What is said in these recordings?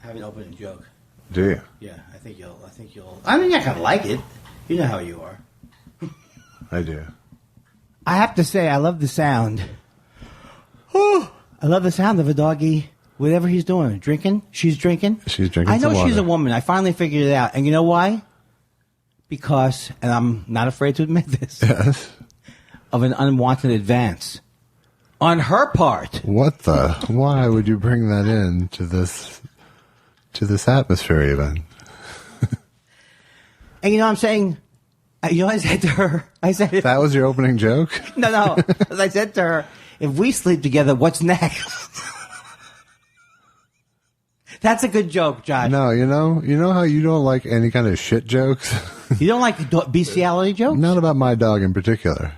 have an opening joke. Do you? Yeah, I think you'll. I mean, you're not gonna like it. You know how you are. I do. I have to say, I love the sound. I love the sound of a doggy. Whatever he's doing, drinking. She's drinking. She's drinking. I know some water. she's a woman. I finally figured it out, and you know why? Because, and I'm not afraid to admit this, Yes. of an unwanted advance on her part. What the? Why would you bring that in to this atmosphere even? And you know what I'm saying? You know what I said to her? I said... That was your opening joke? No. I said to her, if we sleep together, what's next? That's a good joke, Josh. No, you know how you don't like any kind of shit jokes? You don't like bestiality jokes? Not about my dog in particular.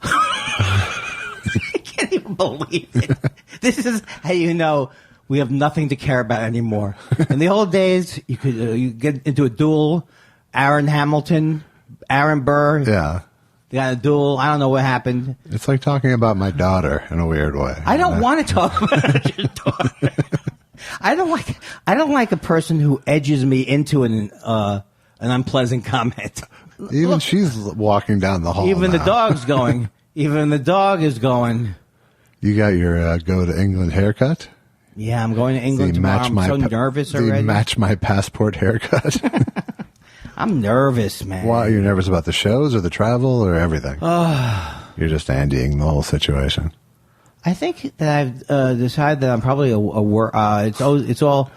I can't even believe it. This is how you know we have nothing to care about anymore. In the old days, you could you get into a duel. Aaron Hamilton, Aaron Burr. Yeah. They got a duel. I don't know what happened. It's like talking about my daughter in a weird way. I don't want to talk about your daughter. I don't like a person who edges me into an unpleasant comment. Even Look, she's walking down the hall. Even now. the dog's going. Even the dog is going. You got your go to England haircut? Yeah, I'm going to England tomorrow. I'm so nervous already. Match my passport haircut. I'm nervous, man. Why are you nervous about the shows or the travel or everything? You're just Andying the whole situation. I think that I've decided that I'm probably it's all.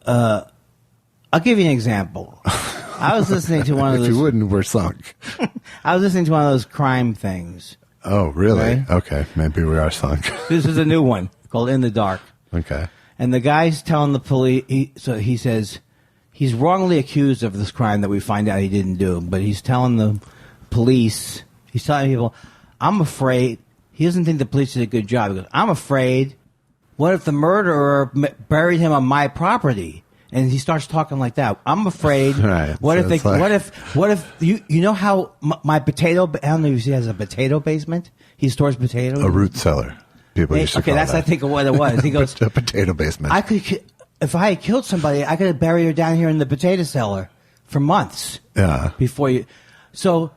I'll give you an example. I was listening to one of those. If you wouldn't, we're sunk. I was listening to one of those crime things. Oh, really? Right? Okay, maybe we are sunk. This is a new one called In the Dark. Okay. And the guy's telling the police. He says he's wrongly accused of this crime that we find out he didn't do. But he's telling the police. He's telling people, "I'm afraid." He doesn't think the police did a good job. He goes, "I'm afraid. What if the murderer buried him on my property?" And he starts talking like that. I'm afraid. Right. What So if what if you know how my potato? I don't know if he has a potato basement. He stores potatoes. A root cellar. People used to call that's that. I think of what it was. He goes a potato basement. I could, if I had killed somebody, I could have buried her down here in the potato cellar for months. Yeah. Before you, so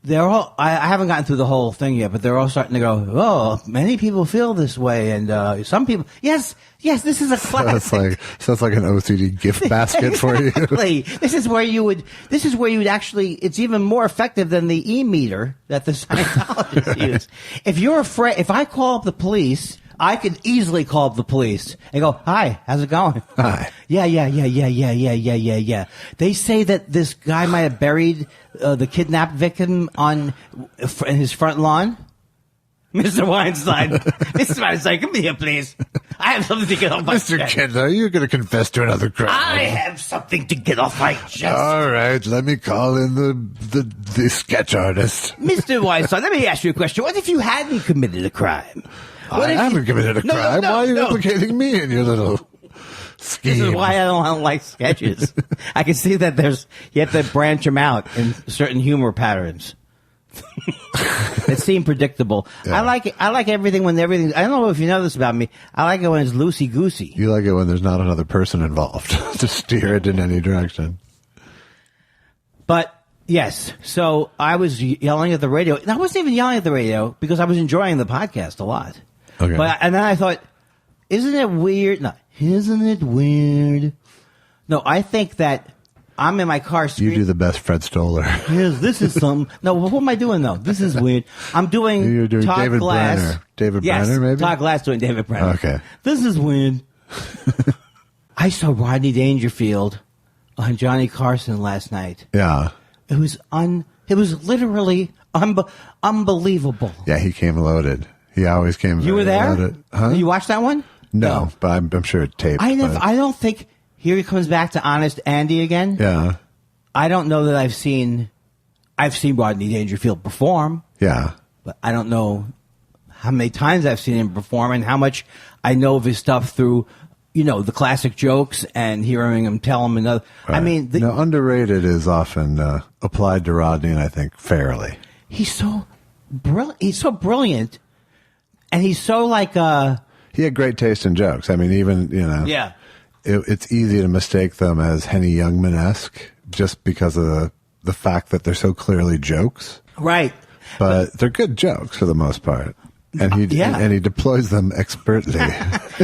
they're all. I haven't gotten through the whole thing yet, but they're all starting to go. Oh, many people feel this way, and some people. Yes, this is a classic. So it's like an OCD gift basket for you. Exactly. This is where you would actually. It's even more effective than the e-meter that the Scientologists use. If you're afraid, if I call up the police. I could easily call up the police and go, "Hi, how's it going?" Hi. Yeah. They say that this guy might have buried the kidnapped victim in his front lawn. Mr. Weinstein. Mr. Weinstein, come here, please. I have something to get off my chest. Mr. Kindler, are you going to confess to another crime? I have something to get off my chest. All right, let me call in the sketch artist. Mr. Weinstein, let me ask you a question. What if you hadn't committed a crime? I haven't committed a crime. Why are you implicating me in your little scheme? This is why I don't like sketches. I can see that you have to branch them out in certain humor patterns. It seemed predictable. Yeah. I like everything when everything. I don't know if you know this about me. I like it when it's loosey goosey. You like it when there's not another person involved to steer it in any direction. But yes, so I was yelling at the radio. And I wasn't even yelling at the radio because I was enjoying the podcast a lot. Okay. And then I thought, isn't it weird? No, isn't it weird? No, I think that I'm in my car screaming. You do the best Fred Stoller. Yes, this is something. No, what am I doing, though? This is weird. I'm doing You're doing Todd David Glass. Brenner. David Yes, Brenner, maybe? Todd Glass doing David Brenner. Okay. This is weird. I saw Rodney Dangerfield on Johnny Carson last night. Yeah. It was literally unbelievable. Yeah, he came loaded. He always came. You were there? Loaded. Huh? You watched that one? No, but I'm sure it taped. I don't think. Here he comes back to Honest Andy again. Yeah. I don't know that I've seen Rodney Dangerfield perform. Yeah. But I don't know how many times I've seen him perform and how much I know of his stuff through, the classic jokes and hearing him tell them another. Right. I mean, underrated is often applied to Rodney, and I think fairly. He's so brilliant. He's so brilliant, and he's so like. He had great taste in jokes. I mean, even Yeah. it's easy to mistake them as Henny Youngman-esque just because of the fact that they're so clearly jokes. Right. But they're good jokes for the most part. And he deploys them expertly.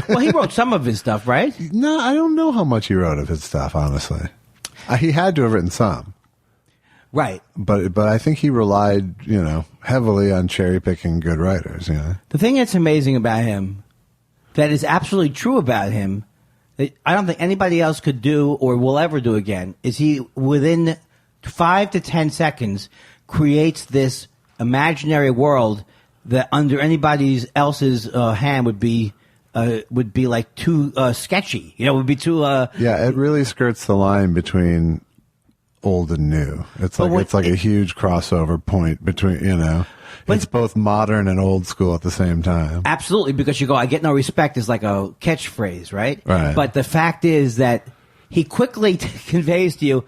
Well, he wrote some of his stuff, right? No, I don't know how much he wrote of his stuff, honestly. He had to have written some. Right. But I think he relied, heavily on cherry-picking good writers, The thing that's amazing about him, that is absolutely true about him, that I don't think anybody else could do or will ever do again, is he, within 5 to 10 seconds, creates this imaginary world that under anybody else's hand would be like too sketchy. Would be too. Yeah, it really skirts the line between old and new. It's like a huge crossover point between it's both modern and old school at the same time. Absolutely, because you go, I get no respect is like a catchphrase, right? Right. But the fact is that he quickly conveys to you,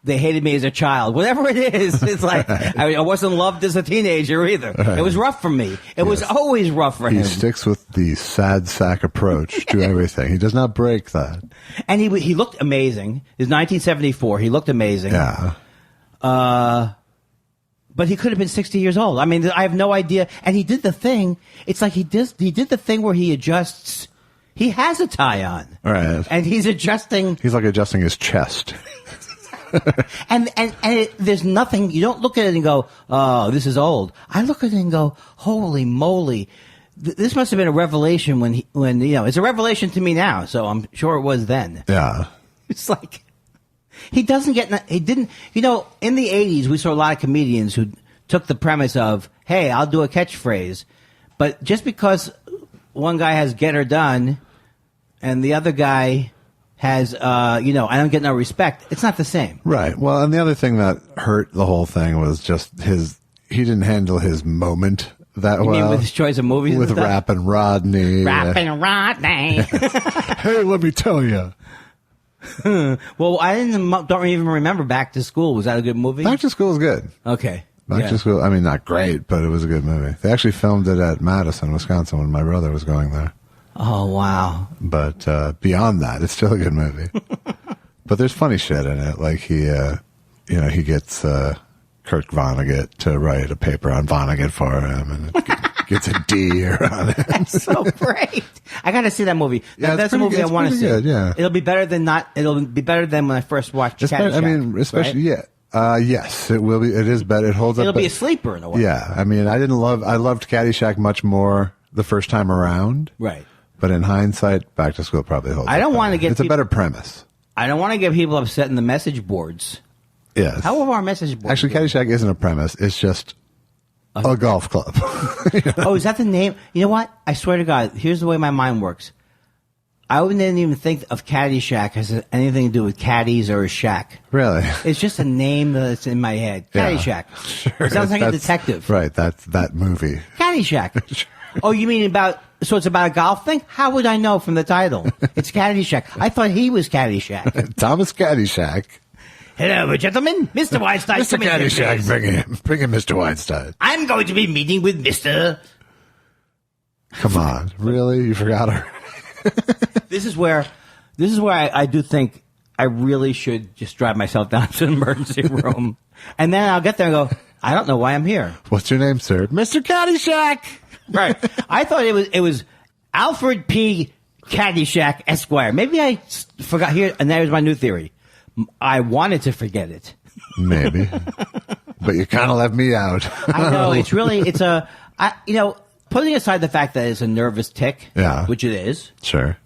they hated me as a child. Whatever it is, it's like, I wasn't loved as a teenager either. Right. It was rough for me. It was always rough for him. He sticks with the sad sack approach to everything. He does not break that. And he looked amazing. It was 1974. He looked amazing. Yeah. But he could have been 60 years old. I mean, I have no idea. And he did the thing. It's like he did the thing where he adjusts. He has a tie on. Right. And he's adjusting. He's like adjusting his chest. and there's nothing. You don't look at it and go, "Oh, this is old." I look at it and go, "Holy moly, this must have been a revelation when it's a revelation to me now." So I'm sure it was then. Yeah, it's like he didn't. In the '80s, we saw a lot of comedians who took the premise of, "Hey, I'll do a catchphrase," but just because one guy has "get her done" and the other guy has, I don't get no respect. It's not the same. Right. Well, and the other thing that hurt the whole thing was just he didn't handle his moment that well. You mean with his choice of movies? With Rappin' Rodney. Rappin' Rodney. Hey, let me tell you. Well, don't even remember Back to School. Was that a good movie? Back to School is good. Okay. Back to School, I mean, not great, but it was a good movie. They actually filmed it at Madison, Wisconsin when my brother was going there. Oh, wow. But beyond that, it's still a good movie. But there's funny shit in it. Like he gets Kurt Vonnegut to write a paper on Vonnegut for him, and it gets a D on it. That's so great. I got to see that movie. Yeah, that's a movie I want to see. Good, yeah. It'll be better than when I first watched Caddyshack. I mean, especially, right? yeah. Yes, it will be. It is better. It holds up. It'll be a sleeper in a way. Yeah. I mean, I loved Caddyshack much more the first time around. Right. But in hindsight, Back to School probably holds up. I don't want to get. It's a better premise. I don't want to get people upset in the message boards. Yes. How are our message boards? Actually, Caddyshack isn't a premise. It's just a golf club. Oh, is that the name? You know what? I swear to God, here's the way my mind works. I didn't even think of Caddyshack as anything to do with caddies or a shack. Really? It's just a name that's in my head. Caddyshack. Yeah, sure. It sounds like a detective. Right, that's that movie. Caddyshack. Sure. Oh, you mean so it's about a golf thing? How would I know from the title? It's Caddyshack. I thought he was Caddyshack. Thomas Caddyshack. Hello, gentlemen. Mr. Weinstein. Mr. Caddyshack, bring in Mr. Weinstein. I'm going to be meeting with Mr. Come on. Really? You forgot her? This is where I do think I really should just drive myself down to the emergency room. And then I'll get there and go, I don't know why I'm here. What's your name, sir? Mr. Caddyshack. Right. I thought it was Alfred P. Caddyshack Esquire. Maybe I forgot here, and that was my new theory. I wanted to forget it. Maybe. But you kind of left me out. I know. Putting aside the fact that it's a nervous tic, yeah, which it is. Sure.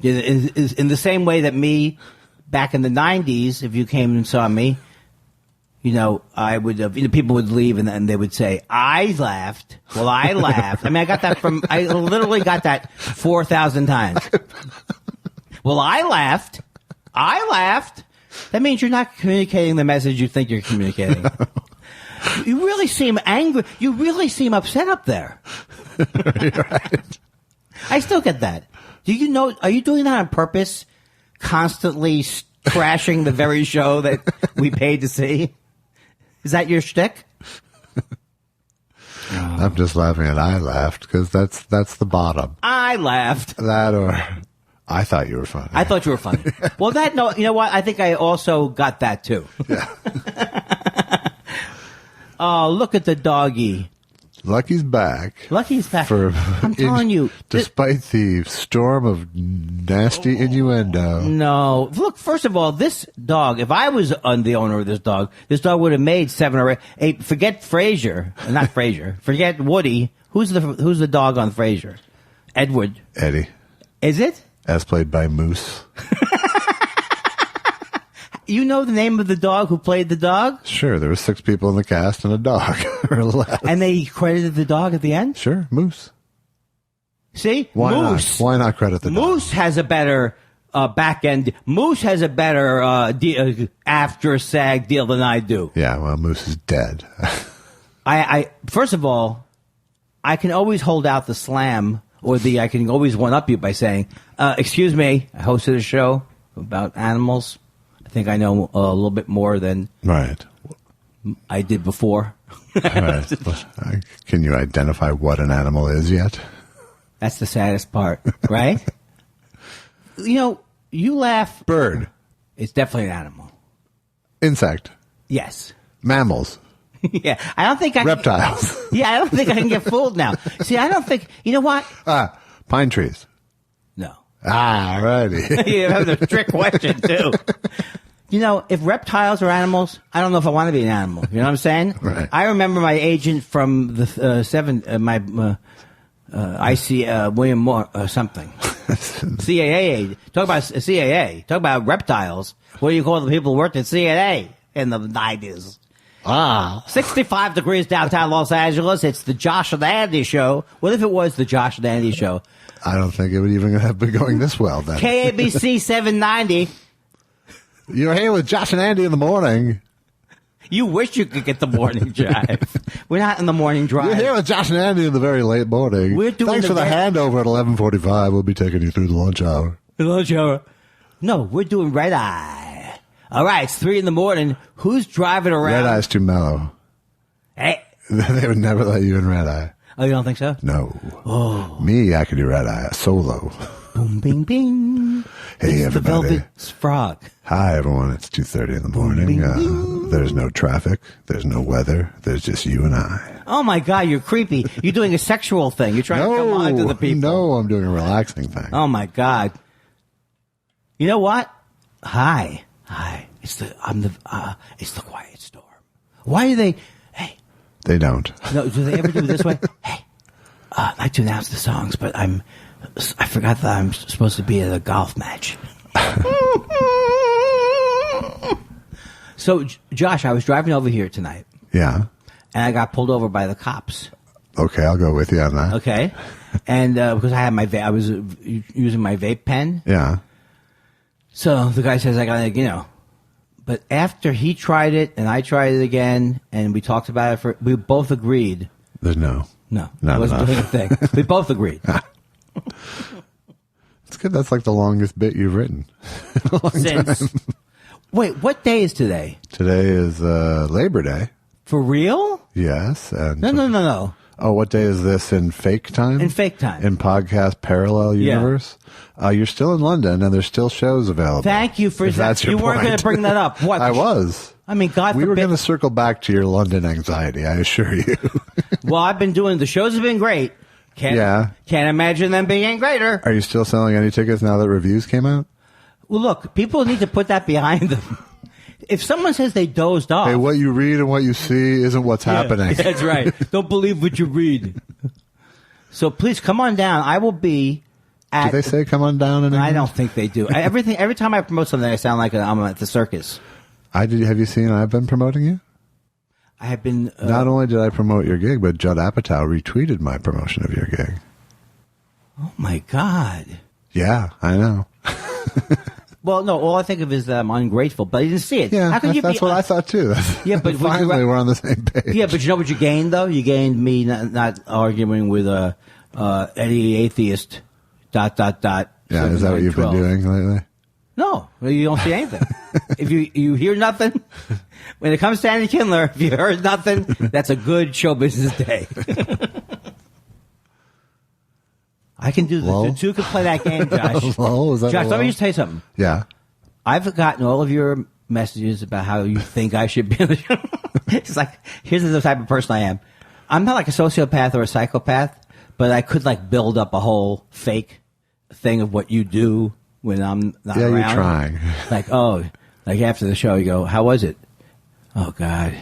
Is in the same way that me, back in the 90s, if you came and saw me, I would have, people would leave and then they would say, I laughed. Well, I laughed. I mean, I literally got that 4,000 times. Well, I laughed. That means you're not communicating the message you think you're communicating. You really seem angry. You really seem upset up there. Right. I still get that. Are you doing that on purpose? Constantly crashing the very show that we paid to see? Is that your shtick? I'm just laughing at I laughed because that's the bottom. I laughed. That or I thought you were funny. I thought you were funny. Well, you know what? I think I also got that too. Yeah. Oh, look at the doggy. Lucky's back. Lucky's back. I'm telling you. Despite the storm of nasty innuendo. No. Look, first of all, this dog, if I was the owner of this dog would have made 7 or 8. Forget Frasier. Not Frasier. Forget Woody. Who's the dog on Frasier? Edward. Eddie. Is it? As played by Moose. You know the name of the dog who played the dog? Sure, there were 6 people in the cast and a dog. Or less. And they credited the dog at the end? Sure, Moose. See? Why Moose. not? Why not credit the dog? Moose has a better back end. Moose has a better after SAG deal than I do. Yeah, well, Moose is dead. I first of all, I can always hold out the slam I can always one up you by saying, excuse me, I hosted a show about animals. I think I know a little bit more than I did before. All right. Can you identify what an animal is yet? That's the saddest part, right? You laugh. Bird. It's definitely an animal. Insect. Yes. Mammals. Yeah. I don't think Reptiles. Yeah, I don't think I can get fooled now. See, I don't think. You know what? Pine trees. No. Righty. You have a trick question, too. If reptiles are animals, I don't know if I want to be an animal. You know what I'm saying? Right. I remember my agent from the William Moore or something. CAA. Talk about CAA. Talk about reptiles. What do you call the people who worked at CAA in the 90s? 65 degrees downtown Los Angeles. It's the Josh and Andy show. What if it was the Josh and Andy show? I don't think it would even have been going this well then. KABC 790. You're here with Josh and Andy in the morning. You wish you could get the morning drive. We're not in the morning drive. You're here with Josh and Andy in the very late morning. Thanks for the handover at 11:45. We'll be taking you through the lunch hour. The lunch hour? No, we're doing red eye. All right, it's 3 a.m. Who's driving around? Red eye's too mellow. Hey. They would never let you in red eye. Oh, you don't think so? No. Oh. Me, I could do red eye solo. Boom, bing, bing. Hey, it's everybody. The Velvet Frog. Hi, everyone. It's 2:30 in the morning. Bing, bing. There's no traffic. There's no weather. There's just you and I. Oh, my God, you're creepy. You're doing a sexual thing. You're trying to come on to the people. No, I'm doing a relaxing thing. Oh, my God. You know what? Hi. It's the quiet storm. Why do they? Hey. They don't. No, do they ever do it this way? Hey, I'd like to announce the songs, but I forgot that I'm supposed to be at a golf match. So, Josh, I was driving over here tonight. Yeah. And I got pulled over by the cops. Okay, I'll go with you on that. Okay. And because I had I was using my vape pen. Yeah. So the guy says, I got to, But after he tried it and I tried it again and we talked about it we both agreed. There's no. No. Not I wasn't enough. doing a thing. We both agreed. It's good. That's like the longest bit you've written in a long time. Wait, what day is today? Today is Labor Day. For real? Yes. And No. Oh, what day is this in fake time? In fake time. In podcast parallel universe? Yeah. You're still in London and there's still shows available. Thank you for that. You weren't going to bring that up. What? I was. I mean, God forbid. We were going to circle back to your London anxiety, I assure you. Well, I've been doing, the shows have been great. Can't imagine them being greater. Are you still selling any tickets now that reviews came out? Well, look, people need to put that behind them. If someone says they dozed off. Hey, what you read and what you see isn't what's happening. That's right. Don't believe what you read. So please come on down. I will be at. Do they say come on down? I don't think they do. Every time I promote something, I sound like I'm at the circus. Have you seen I've been promoting you? I have been. Not only did I promote your gig, but Judd Apatow retweeted my promotion of your gig. Oh, my God. Yeah, I know. Well, no, all I think of is that I'm ungrateful, but I didn't see it. Yeah, that's what I thought, too. Yeah, but finally we're on the same page. Yeah, but you know what you gained, though? You gained me not arguing with Eddie Atheist, ... Yeah, is that what you've been doing lately? No, you don't see anything. If you hear nothing, when it comes to Andy Kindler, if you heard nothing, that's a good show business day. I can do this. Lol. The two can play that game, Josh. Lol, is that Josh, a let me lol? just tell you something. Yeah. I've gotten all of your messages about how you think I should be on the show. It's like, here's the type of person I am. I'm not like a sociopath or a psychopath, but I could like build up a whole fake thing of what you do when I'm not around. Yeah, you're trying. Like, like after the show, you go, how was it? Oh, God.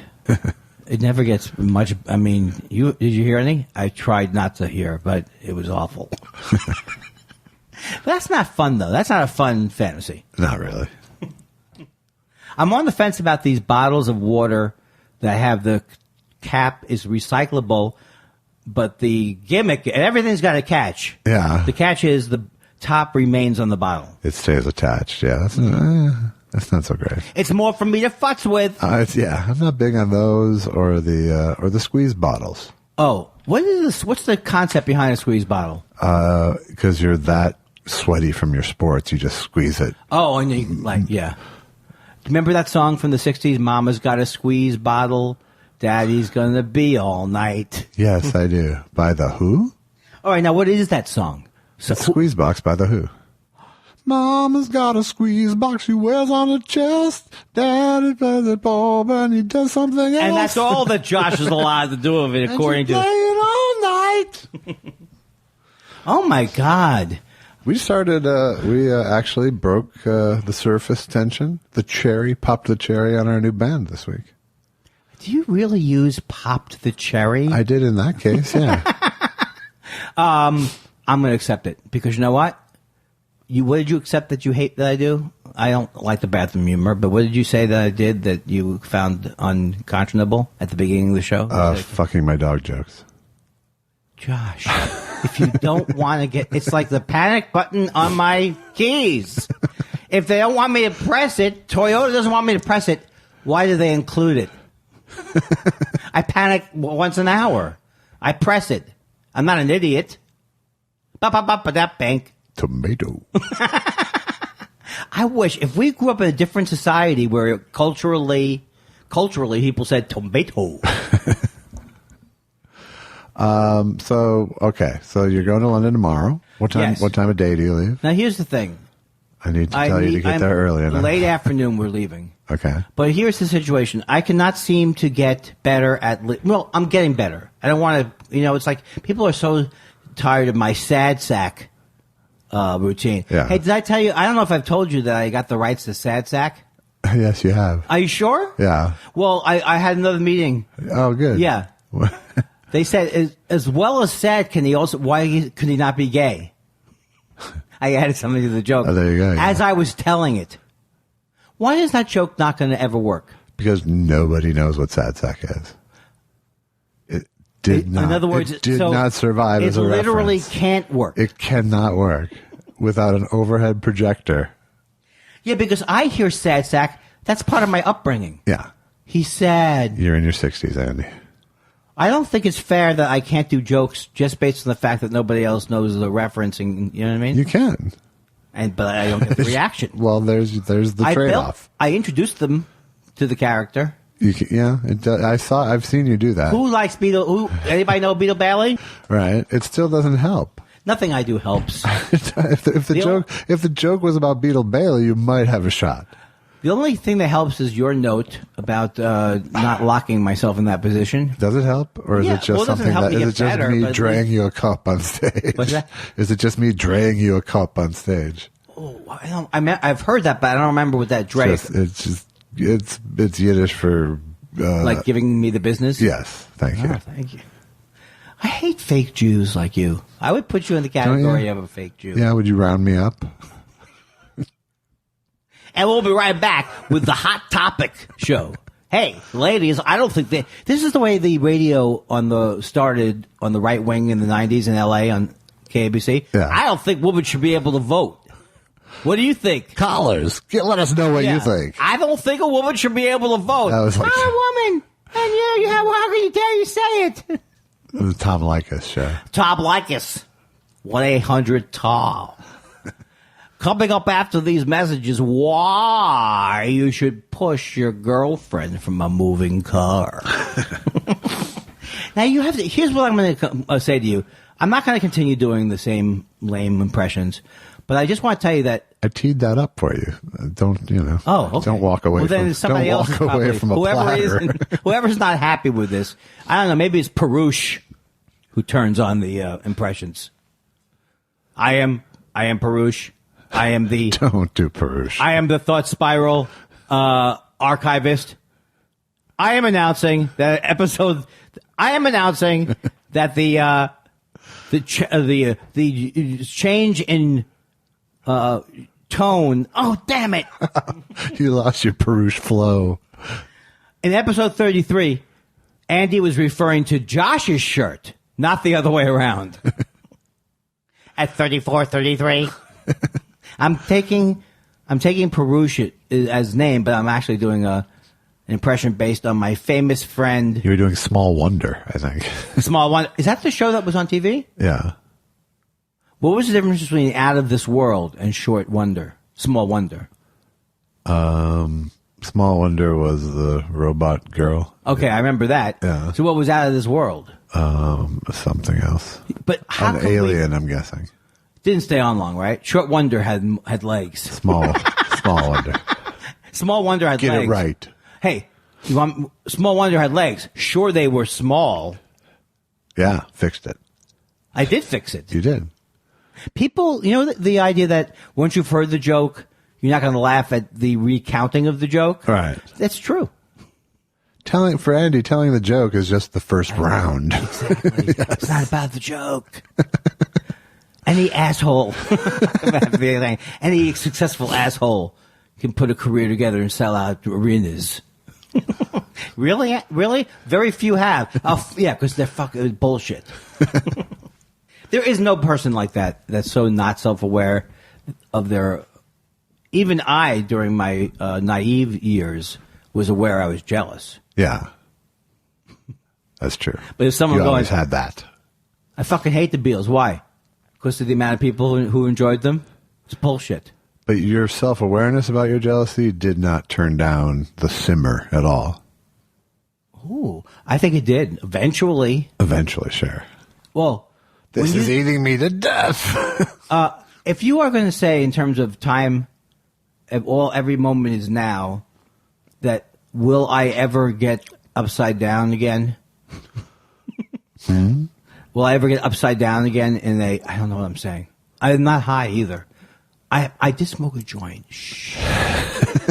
It never gets much. I mean, did you hear any? I tried not to hear, but it was awful. But that's not fun, though. That's not a fun fantasy. Not really. I'm on the fence about these bottles of water that have the cap is recyclable, but the gimmick, and everything's got a catch. Yeah. The catch is the top remains on the bottle. It stays attached. Yeah. That's not so great. It's more for me to futz with. I'm not big on those or the squeeze bottles. Oh, what is this? What's the concept behind a squeeze bottle? Because you're that sweaty from your sports, you just squeeze it. Oh, and you yeah. Remember that song from the 60s, Mama's Got a Squeeze Bottle, Daddy's Gonna Be All Night? Yes, I do. By The Who? All right, now what is that song? So, Squeeze Box by The Who. Mama's got a squeeze box she wears on her chest. Daddy plays it ball and he does something else. and that's all that Josh is allowed to do of it, according and she to... play it all night. Oh, my God. We started, we actually broke the surface tension. Popped the cherry on our new band this week. Do you really use popped the cherry? I did in that case, yeah. I'm going to accept it because you know what? What did you accept that you hate that I do? I don't like the bathroom humor, but what did you say that I did that you found unconscionable at the beginning of the show? Fucking my dog jokes. Josh, if you don't want to get... It's like the panic button on my keys. If they don't want me to press it, Toyota doesn't want me to press it, why do they include it? I panic once an hour. I press it. I'm not an idiot. That bank. Tomato. I wish if we grew up in a different society where culturally people said tomato. So you're going to London tomorrow. What time? Yes. What time of day do you leave? Now here's the thing. I need to tell you to get there early enough. Late afternoon we're leaving. Okay. But here's the situation. I cannot seem to get better at... Well, I'm getting better. I don't want to... it's like people are so tired of my sad sack routine. Yeah. Hey, did I tell you... I don't know if I've told you that I got the rights to sad sack. Yes, you have. Are you sure? Yeah. Well, I had another meeting. Oh, good. Yeah. They said, as well as sad, why could he not be gay? I added something to the joke. Oh, there you go. As I was telling it. Why is that joke not going to ever work? Because nobody knows what sad sack is. It did not. In other words, it did not survive as a reference. It literally can't work. It cannot work without an overhead projector. Yeah, because I hear sad sack. That's part of my upbringing. Yeah. He's sad. You're in your 60s, Andy. I don't think it's fair that I can't do jokes just based on the fact that nobody else knows the reference. And, you know what I mean? You can. But I don't get the reaction. Well, there's the trade-off. I introduced them to the character. I've seen you do that. Who likes Beetle? Anybody know Beetle Bailey? Right. It still doesn't help. Nothing I do helps. if the joke was about Beetle Bailey, you might have a shot. The only thing that helps is your note about not locking myself in that position. Does it help, or is it just something that is it just better, me draying you a cup on stage? What's that? Is it just me draying you a cup on stage? Oh, I've heard that, but I don't remember what that dray. It's Yiddish for like giving me the business. Yes, thank you. Thank you. I hate fake Jews like you. I would put you in the category of a fake Jew. Yeah, would you round me up? And we'll be right back with the Hot Topic show. Hey, ladies, I don't think this is the way the radio started on the right wing in the 90s in L.A. on KABC. Yeah. I don't think women should be able to vote. What do you think? Callers, let us know what you think. I don't think a woman should be able to vote. That was like, I'm a woman, and how can you dare you say it? The Tom Likas show. Tom Likas. 1-800-TOM. Coming up after these messages, why you should push your girlfriend from a moving car. Now, here's what I'm going to say to you. I'm not going to continue doing the same lame impressions, but I just want to tell you that I teed that up for you. Don't Oh, okay. Don't walk away. Well, then from, somebody don't else walk is probably, away from a platter. whoever's not happy with this. I don't know. Maybe it's Perush who turns on the impressions. I am Perush. I am the. Don't do Perush. I am the Thought Spiral archivist. I am announcing that the change in tone. Oh, damn it! You lost your Perush flow. In episode 33, Andy was referring to Josh's shirt, not the other way around. At 34, I'm taking Perush as name, but I'm actually doing an impression based on my famous friend. You were doing Small Wonder, I think. Small Wonder. Is that the show that was on TV? Yeah. What was the difference between Out of This World and Short Wonder? Small Wonder. Small Wonder was the robot girl. Okay, I remember that. Yeah. So what was Out of This World? Something else. But how An alien, I'm guessing. Didn't stay on long, right? Short Wonder had legs. Small Wonder. Small Wonder had Get legs. it right. Hey, Small Wonder had legs. Sure, they were small. Yeah, fixed it. I did fix it. You did. People, the idea that once you've heard the joke, you're not going to laugh at the recounting of the joke. Right. That's true. Telling the joke is just the first round. Exactly. Yes. It's not about the joke. Any asshole, any successful asshole can put a career together and sell out arenas. Really? Very few have. Oh, yeah, because they're fucking bullshit. There is no person like that that's so not self-aware of their... Even I, during my naive years, was aware I was jealous. Yeah. That's true. But if someone you going... always had that. I fucking hate the Beatles. Why? Because of the amount of people who enjoyed them? It's bullshit. But your self-awareness about your jealousy did not turn down the simmer at all. Ooh, I think it did. Eventually. Eventually, sure. Well... This is eating me to death. If you are going to say in terms of time, every moment is now, that will I ever get upside down again? Will I ever get upside down again I don't know what I'm saying. I'm not high either. I did smoke a joint. Shh.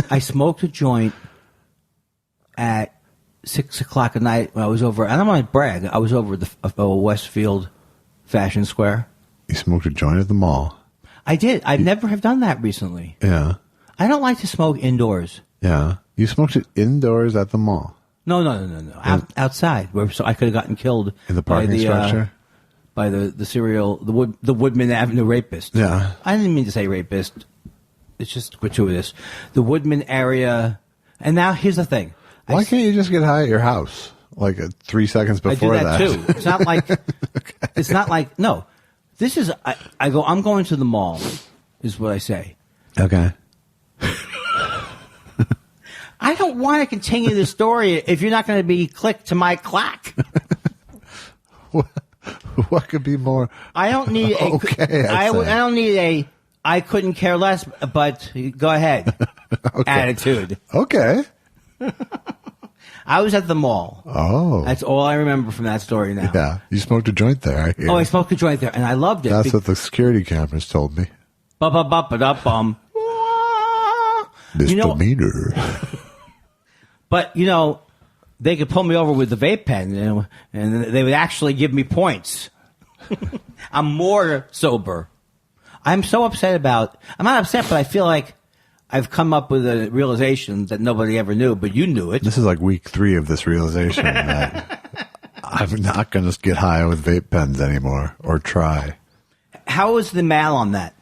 I smoked a joint at 6 o'clock at night when I was over, and I don't want to brag, I was over the Westfield Fashion Square. You smoked a joint at the mall. I did. I never have done that recently. Yeah. I don't like to smoke indoors. Yeah. You smoked it indoors at the mall. No. Outside, so I could have gotten killed In the parking structure? by the serial, the Woodman Avenue rapist. Yeah. I didn't mean to say rapist. It's just gratuitous. The Woodman area. And now here's the thing. Why can't you just get high at your house? Like 3 seconds before I do that too. It's not like, okay. It's not like, no. This is, I'm going to the mall, is what I say. Okay. I don't want to continue the story if you're not going to be clicked to my clack. What could be more? I don't need a, okay, I don't need a, I couldn't care less, but go ahead okay. attitude. Okay. I was at the mall. Oh. That's all I remember from that story now. Yeah. You smoked a joint there, I hear. Oh, I smoked a joint there, and I loved it. That's what the security cameras told me. Ba-ba-ba-ba-da-bum. Misdemeanor. But, they could pull me over with the vape pen, and they would actually give me points. I'm more sober. I'm so upset I'm not upset, but I feel like I've come up with a realization that nobody ever knew, but you knew it. This is like week 3 of this realization that I'm not going to get high with vape pens anymore or try. How is the mail on that?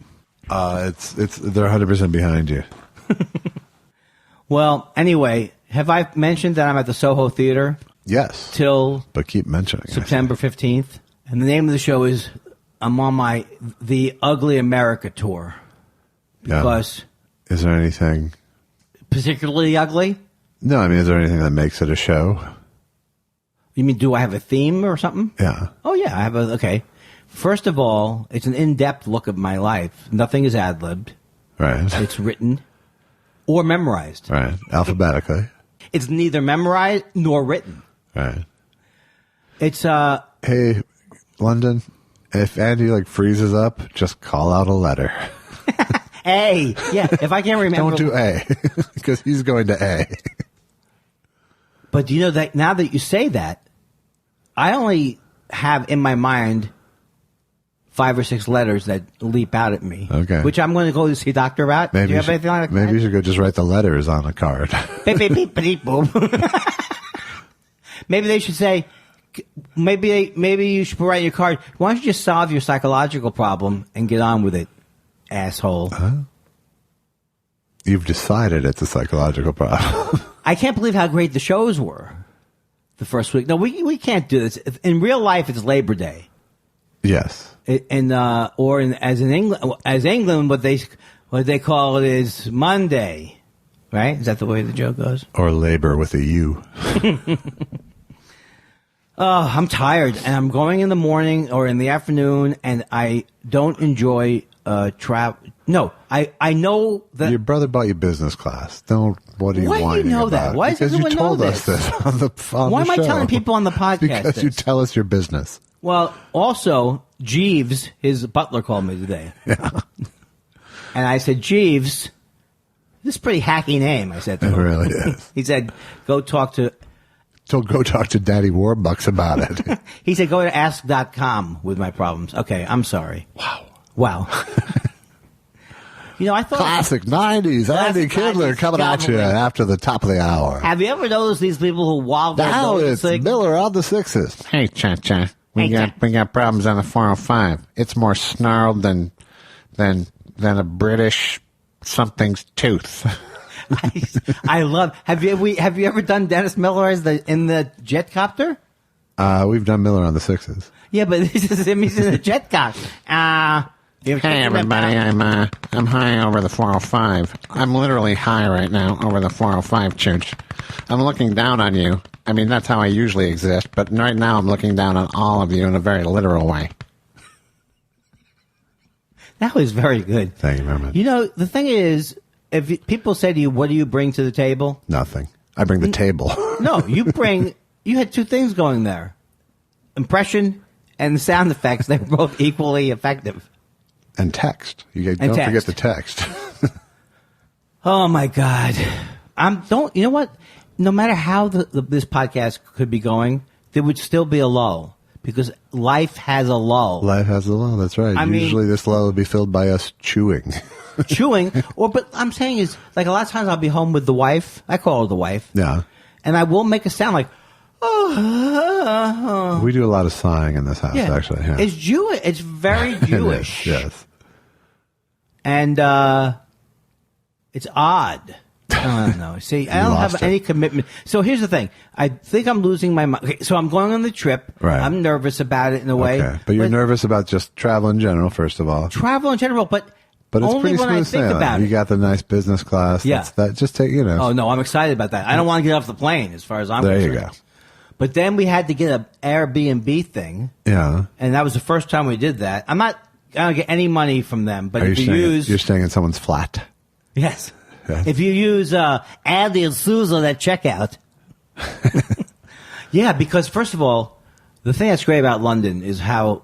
They're 100% behind you. Well, anyway, have I mentioned that I'm at the Soho Theater? Yes. Till but keep mentioning September 15th. And the name of the show is I'm on the Ugly America tour. Because is there anything particularly ugly? No, I mean, is there anything that makes it a show? You mean, do I have a theme or something? Yeah. Oh, yeah, I have okay. First of all, it's an in-depth look at my life. Nothing is ad-libbed. Right. It's written or memorized. Right. Alphabetically. It's neither memorized nor written. Right. It's Hey, London, if Andy freezes up, just call out a letter. A. Yeah, if I can't remember. Don't do A, because he's going to A. But do you know that now that you say that, I only have in my mind 5 or 6 letters that leap out at me. Okay. Which I'm going to go to see a doctor about. Do you have anything like that? Maybe you should go just write the letters on a card. Beep, beep, beep, beep, boom. Maybe they should say, maybe you should write in your card, why don't you just solve your psychological problem and get on with it, asshole. You've decided it's a psychological problem. I can't believe how great the shows were the first week. No, we can't do this. In real life, it's Labor Day. Yes. As in England, what they call it is Monday, right? Is that the way the joke goes? Or labor with a U. Oh, I'm tired, and I'm going in the morning or in the afternoon, and I don't enjoy travel. No, I know that your brother bought you business class. What do you want? Why do you know that? Why does everyone know this? Because you told us this on Why the am show. I telling people on the podcast Because this? you tell us your business. Well, also, Jeeves, his butler, called me today. Yeah. And I said, Jeeves, this is a pretty hacky name, I said to It him. really is. He said, go talk to Daddy Warbucks about it. He said, go to ask.com with my problems. Okay, I'm sorry. Wow. I thought... Classic 90s. Andy Classic Kindler 90s coming at you government. after the top of the hour. Have you ever noticed these people who wild Now it's Miller on the sixes. Hey, Cha-Cha. We Hey, got problems on the 405. It's more snarled than a British something's tooth. I love... Have you ever done Dennis Miller in the jet copter? We've done Miller on the sixes. Yeah, but this is him. He's in a jet copter. Hey, everybody. I'm high over the 405. I'm literally high right now over the 405, Chooch. I'm looking down on you. I mean, that's how I usually exist, but right now I'm looking down on all of you in a very literal way. That was very good. Thank you very much. The thing is, if people say to you, what do you bring to the table? Nothing. I bring the table. No, you had 2 things going there. Impression and the sound effects. They were both equally effective. And text. Don't forget the text. Oh my God. You know what? No matter how this podcast could be going, there would still be a lull. Because life has a lull. Life has a lull, that's right. Usually this lull will be filled by us chewing. But I'm saying is, a lot of times I'll be home with the wife. I call her the wife. Yeah. And I will make a sound like, oh. We do a lot of sighing in this house, actually. Yeah. It's Jewish. It's very Jewish. Yes. And it's odd. I don't know. See, I don't have any commitment. So here's the thing. I think I'm losing my mind. Okay, so I'm going on the trip. Right. I'm nervous about it in a way. Okay. But you're nervous about just travel in general, first of all. Travel in general, but it's only pretty when I smooth think sailing. about You it. got the nice business class. Yeah. Just take, Oh, no, I'm excited about that. I don't want to get off the plane as far as I'm concerned. There you go. But then we had to get an Airbnb thing. Yeah. And that was the first time we did that. I don't get any money from them, but if You're staying in someone's flat. Yes. Yeah. If you use Andy and Susan at checkout. Yeah, because first of all, the thing that's great about London is how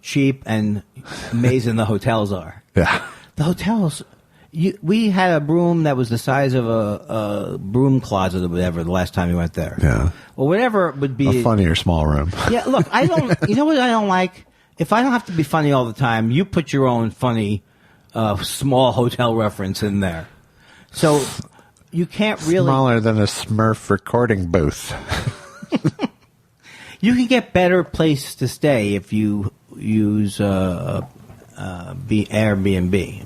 cheap and amazing the hotels are. Yeah. The hotels, we had a room that was the size of a broom closet or whatever the last time we went there. Yeah. Or whatever it would be. A funnier small room. Yeah, look, you know what I don't like? If I don't have to be funny all the time, you put your own funny small hotel reference in there. So you can't really... Smaller than a Smurf recording booth. You can get better place to stay if you use Airbnb,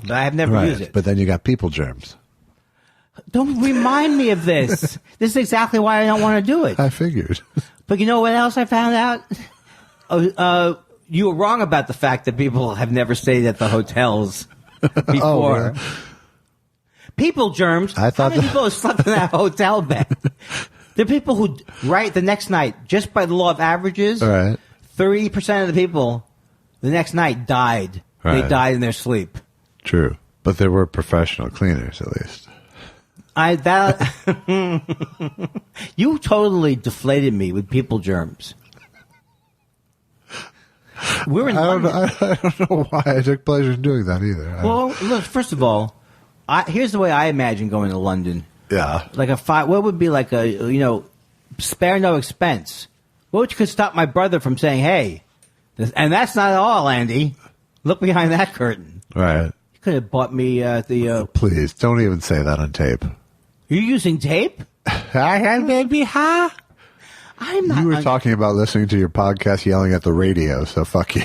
but I have never used it. But then you got people germs. Don't remind me of this. This is exactly why I don't want to do it. I figured. But you know what else I found out? You were wrong about the fact that people have never stayed at the hotels before. Oh, really? People germs. I thought how many people have slept in that hotel bed? There are people who, right, the next night, just by the law of averages, All right. 30% of the people the next night died. Right. They died in their sleep. True. But there were professional cleaners, at least. You totally deflated me with people germs. We're in I don't know why I took pleasure in doing that either. Well, look, first of all, here's the way I imagine going to London. Yeah. Like what would be like a, spare no expense? What could stop my brother from saying, hey, and that's not all, Andy. Look behind that curtain. Right. You could have bought me the... Please, don't even say that on tape. You're using tape? Baby, huh? I'm not... You were talking about listening to your podcast yelling at the radio, so fuck you.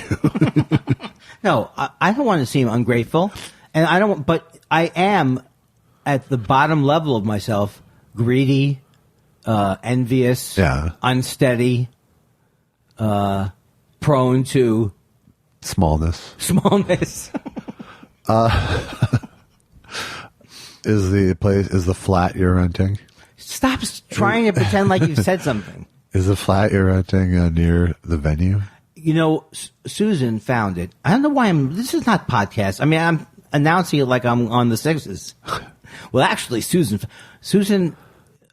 No, I don't want to seem ungrateful. And I don't... But I am, at the bottom level of myself, greedy, envious, unsteady, prone to... Smallness. Is the flat you're renting? Stop trying to pretend like you've said something. Is the flat you're renting near the venue? Susan found it. I don't know why this is not podcast. I mean, I'm announcing it like I'm on the Sixes. Well, actually, Susan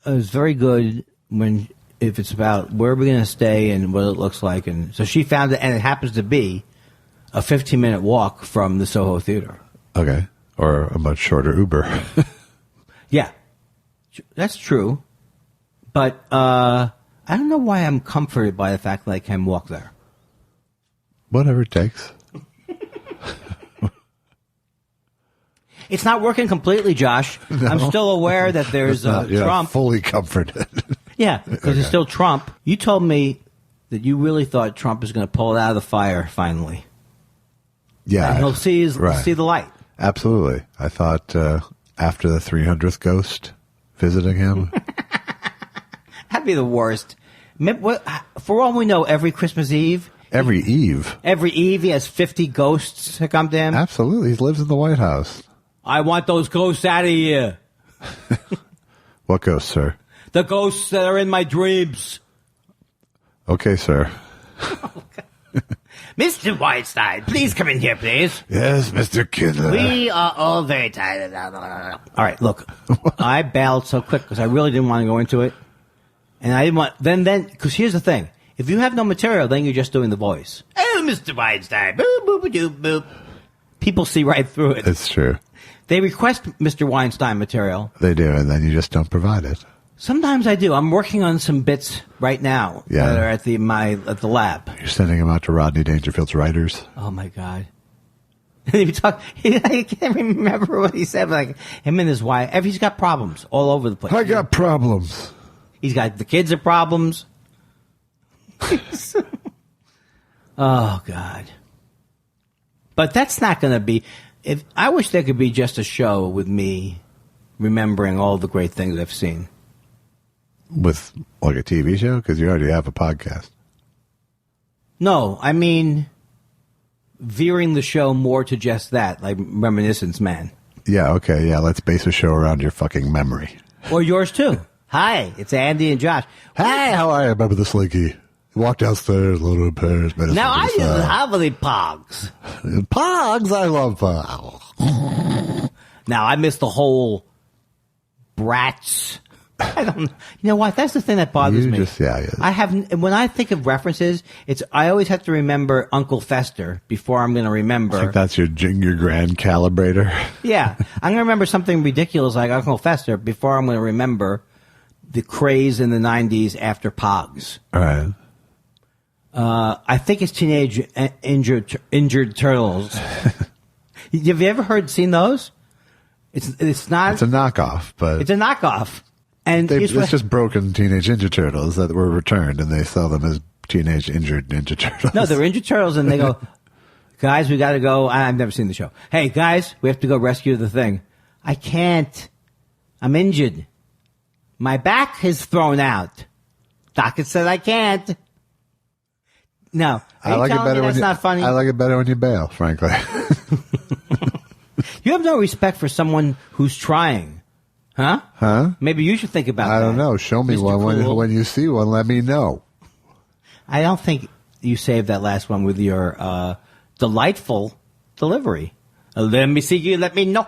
is very good if it's about where we're going to stay and what it looks like. And so she found it, and it happens to be a 15-minute walk from the Soho Theater. Okay. Or a much shorter Uber. Yeah. That's true. But I don't know why I'm comforted by the fact that I can walk there. Whatever it takes. It's not working completely, Josh. No. I'm still aware that there's Trump. Not fully comforted. Yeah, because It's still Trump. You told me that you really thought Trump was going to pull it out of the fire finally. Yeah. And he'll see the light. Absolutely. I thought after the 300th ghost visiting him. That'd be the worst. For all we know, every Christmas Eve. Every Eve he has 50 ghosts that come to him. Absolutely. He lives in the White House. I want those ghosts out of here. What ghosts, sir? The ghosts that are in my dreams. Okay, sir. Mr. Weinstein, please come in here, please. Yes, Mr. Kindler. We are all very tired. All right, look. I bailed so quick because I really didn't want to go into it. And I didn't want... Then, because here's the thing. If you have no material, then you're just doing the voice. Oh, Mr. Weinstein. Boop, boop, boop, boop. People see right through it. It's true. They request Mr. Weinstein material. They do, and then you just don't provide it. Sometimes I do. I'm working on some bits right now that are at the lab. You're sending them out to Rodney Dangerfield's writers. Oh my God! I can't remember what he said. But like him and his wife, he's got problems all over the place. I got problems. He's got the kids have problems. Oh God! But that's not going to be. I wish there could be just a show with me remembering all the great things I've seen. With like a TV show? Because you already have a podcast. No, I mean veering the show more to just that, like Reminiscence Man. Yeah, okay, yeah. Let's base a show around your fucking memory. Or yours too. Hi, it's Andy and Josh. Hey, how are you? Remember the Slinky? Walk downstairs, little pairs. Now I use heavily Pogs. Pogs? I love Pogs. Now I miss the whole Bratz. I don't. You know what? That's the thing that bothers me. I have when I think of references, I always have to remember Uncle Fester before I'm going to remember. Like that's your grand calibrator. Yeah, I'm going to remember something ridiculous like Uncle Fester before I'm going to remember the craze in the '90s after Pogs. All right. I think it's Teenage Injured Turtles. Have you ever seen those? It's not. It's a knockoff, but it's a knockoff. And it's just broken Teenage Ninja Turtles that were returned, and they sell them as Teenage Injured Ninja Turtles. No, they're Injured Turtles, and they go, guys, we got to go. I've never seen the show. Hey, guys, we have to go rescue the thing. I can't. I'm injured. My back is thrown out. Doctor said I can't. No, I like it better when not funny? I like it better when you bail, frankly. You have no respect for someone who's trying. Huh? Huh? Maybe you should think about that. I don't know. Show me Mr. one. Cool. When you see one, let me know. I don't think you saved that last one with your delightful delivery. Let me see you. Let me know.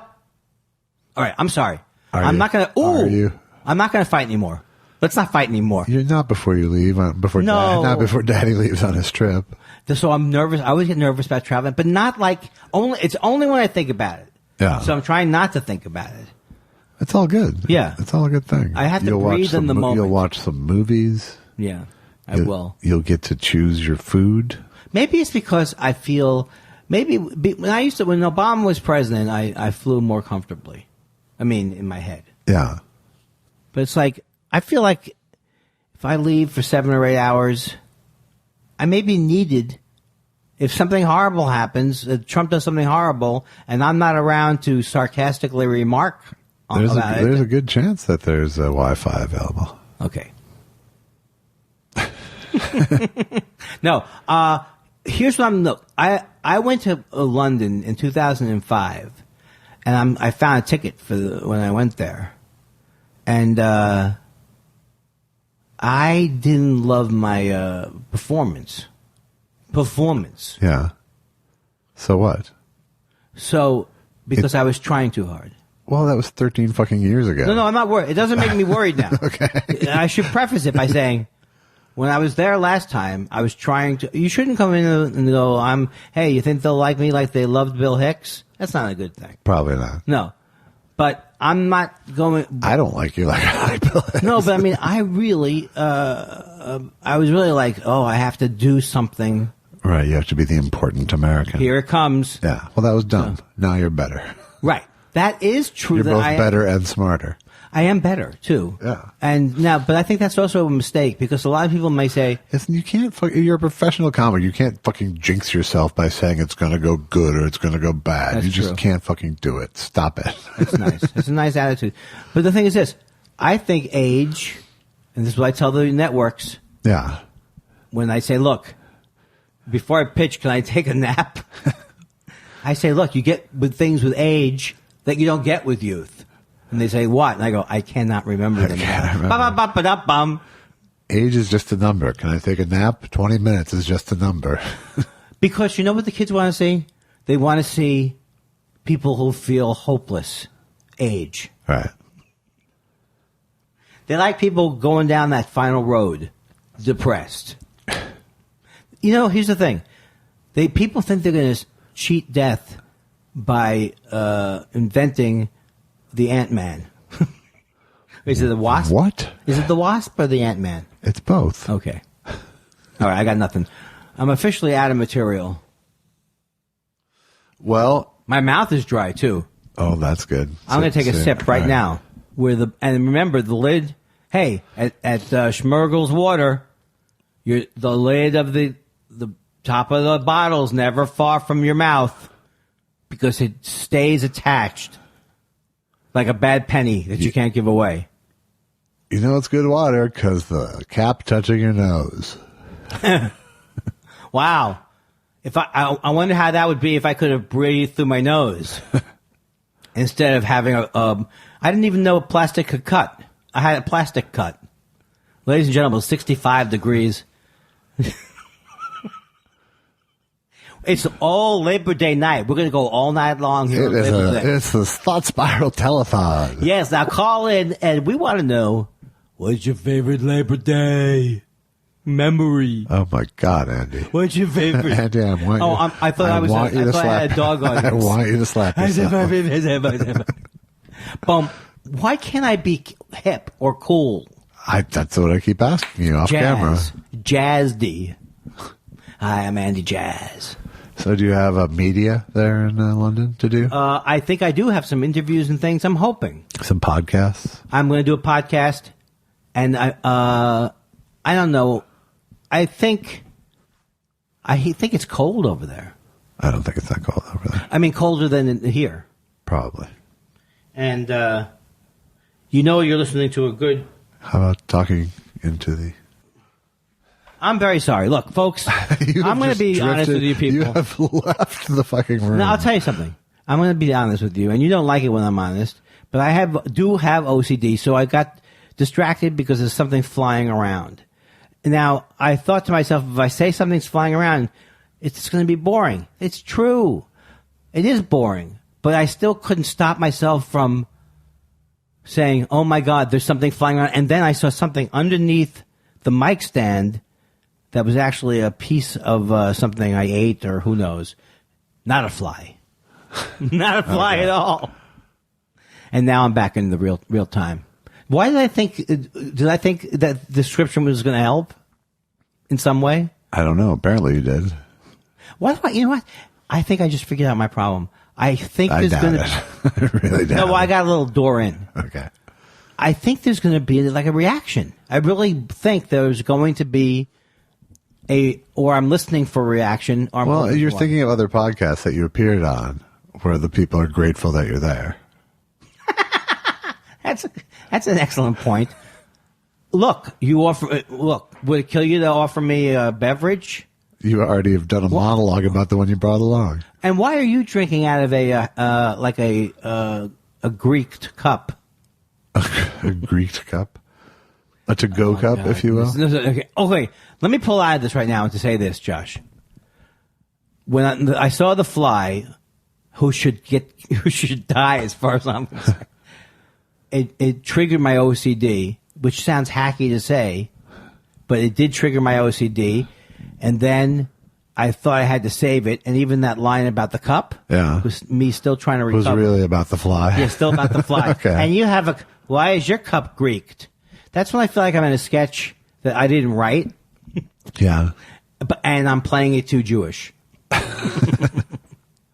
All right. I'm sorry. I'm not going to. Ooh. I'm not going to fight anymore. Let's not fight anymore. You're not before you leave. Not before Daddy leaves on his trip. So I'm nervous. I always get nervous about traveling, but not like only. It's only when I think about it. Yeah. So I'm trying not to think about it. It's all good. Yeah. It's all a good thing. I have to breathe in the moment. You'll watch some movies. Yeah, I will. You'll get to choose your food. Maybe it's because I feel. When Obama was president, I flew more comfortably. I mean, in my head. Yeah. But it's like, I feel like if I leave for 7 or 8 hours, I may be needed. If something horrible happens, Trump does something horrible, and I'm not around to sarcastically remark about it. There's a good chance that there's a Wi-Fi available. Okay. No. Here's what look. I went to London in 2005, and I found a ticket when I went there. And I didn't love my performance. Yeah. So what? So because I was trying too hard. Well, that was 13 fucking years ago. No, I'm not worried. It doesn't make me worried now. Okay. I should preface it by saying, when I was there last time, I was trying to. You shouldn't come in and go, hey, you think they'll like me like they loved Bill Hicks? That's not a good thing. Probably not. No. But I'm not going. I don't like you like I like Bill Hicks. No, but I mean, I really, I was really like, I have to do something. Right, you have to be the important American. Here it comes. Yeah, well, that was dumb. Now you're better. Right. That is true. You're both better and smarter. I am better, too. Yeah. But I think that's also a mistake, because a lot of people may say... Listen, you're a professional comic. You can't fucking jinx yourself by saying it's going to go good or it's going to go bad. That's you just true. Can't fucking do it. Stop it. That's nice. That's a nice attitude. But the thing is this. I think age, and this is what I tell the networks... Yeah. When I say, look, before I pitch, can I take a nap? I say, look, you get with things with age that you don't get with youth. And they say, what? And I go, I cannot remember them. Age is just a number. Can I take a nap? 20 minutes is just a number. Because you know what the kids want to see? They want to see people who feel hopeless. Age. Right. They like people going down that final road, depressed. Here's the thing. People think they're going to cheat death by inventing the Ant-Man. Is it the Wasp? What? Is it the Wasp or the Ant-Man? It's both. Okay. All right, I got nothing. I'm officially out of material. Well, my mouth is dry too. Oh, that's good. I'm going to take a sip right now. And remember the lid. Hey, at Schmergel's Water, the lid of the top of the bottle is never far from your mouth because it stays attached. Like a bad penny that you can't give away. You know it's good water because the cap touching your nose. Wow. If I wonder how that would be if I could have breathed through my nose. Instead of having I didn't even know a plastic could cut. I had a plastic cut. Ladies and gentlemen, 65 degrees. It's all Labor Day night. We're going to go all night long here. It's the Thought Spiral Telethon. Yes, now call in, and we want to know, what's your favorite Labor Day memory? Oh, my God, Andy. What's your favorite? Andy, I thought I had a dog on I want you to slap yourself. Why can't I be hip or cool? That's what I keep asking you off camera. Jazzdy. Hi, I'm Andy Jazz. So do you have a media there in London to do? I think I do have some interviews and things. I'm hoping. Some podcasts? I'm going to do a podcast. And I don't know. I think it's cold over there. I don't think it's that cold over there. I mean, colder than here. Probably. And you're listening to a good... How about talking into the... I'm very sorry. Look, folks, I'm going to be honest with you people. You have left the fucking room. No, I'll tell you something. I'm going to be honest with you, and you don't like it when I'm honest, but I do have OCD, so I got distracted because there's something flying around. Now, I thought to myself, if I say something's flying around, it's going to be boring. It's true. It is boring. But I still couldn't stop myself from saying, oh, my God, there's something flying around. And then I saw something underneath the mic stand that was actually a piece of something I ate or who knows. Not a fly. Not a fly at all. And now I'm back in the real time. Why did I think that the description was going to help in some way? I don't know. Apparently you did. Why do I, you know what? I think I just figured out my problem. I think there's going to I really doubt No, well, I it. got a little door in. Okay. I think there's going to be like a reaction. I really think there's going to be or I'm listening for a reaction. Or Well, you're thinking of other podcasts that you appeared on where the people are grateful that you're there. That's an excellent point. Look, would it kill you to offer me a beverage? You already have done a monologue about the one you brought along. And why are you drinking out of a Greek cup? A Greek cup? A to-go cup, God. if you will? Okay, let me pull out of this right now to say this, Josh. When I saw the fly, who should die as far as I'm concerned, it triggered my OCD, which sounds hacky to say, but it did trigger my OCD. And then I thought I had to save it, and even that line about the cup was me still trying to recover. It was really about the fly. Yeah, still about the fly. Okay. And you have why is your cup Greeked? That's when I feel like I'm in a sketch that I didn't write. Yeah. And I'm playing it too Jewish.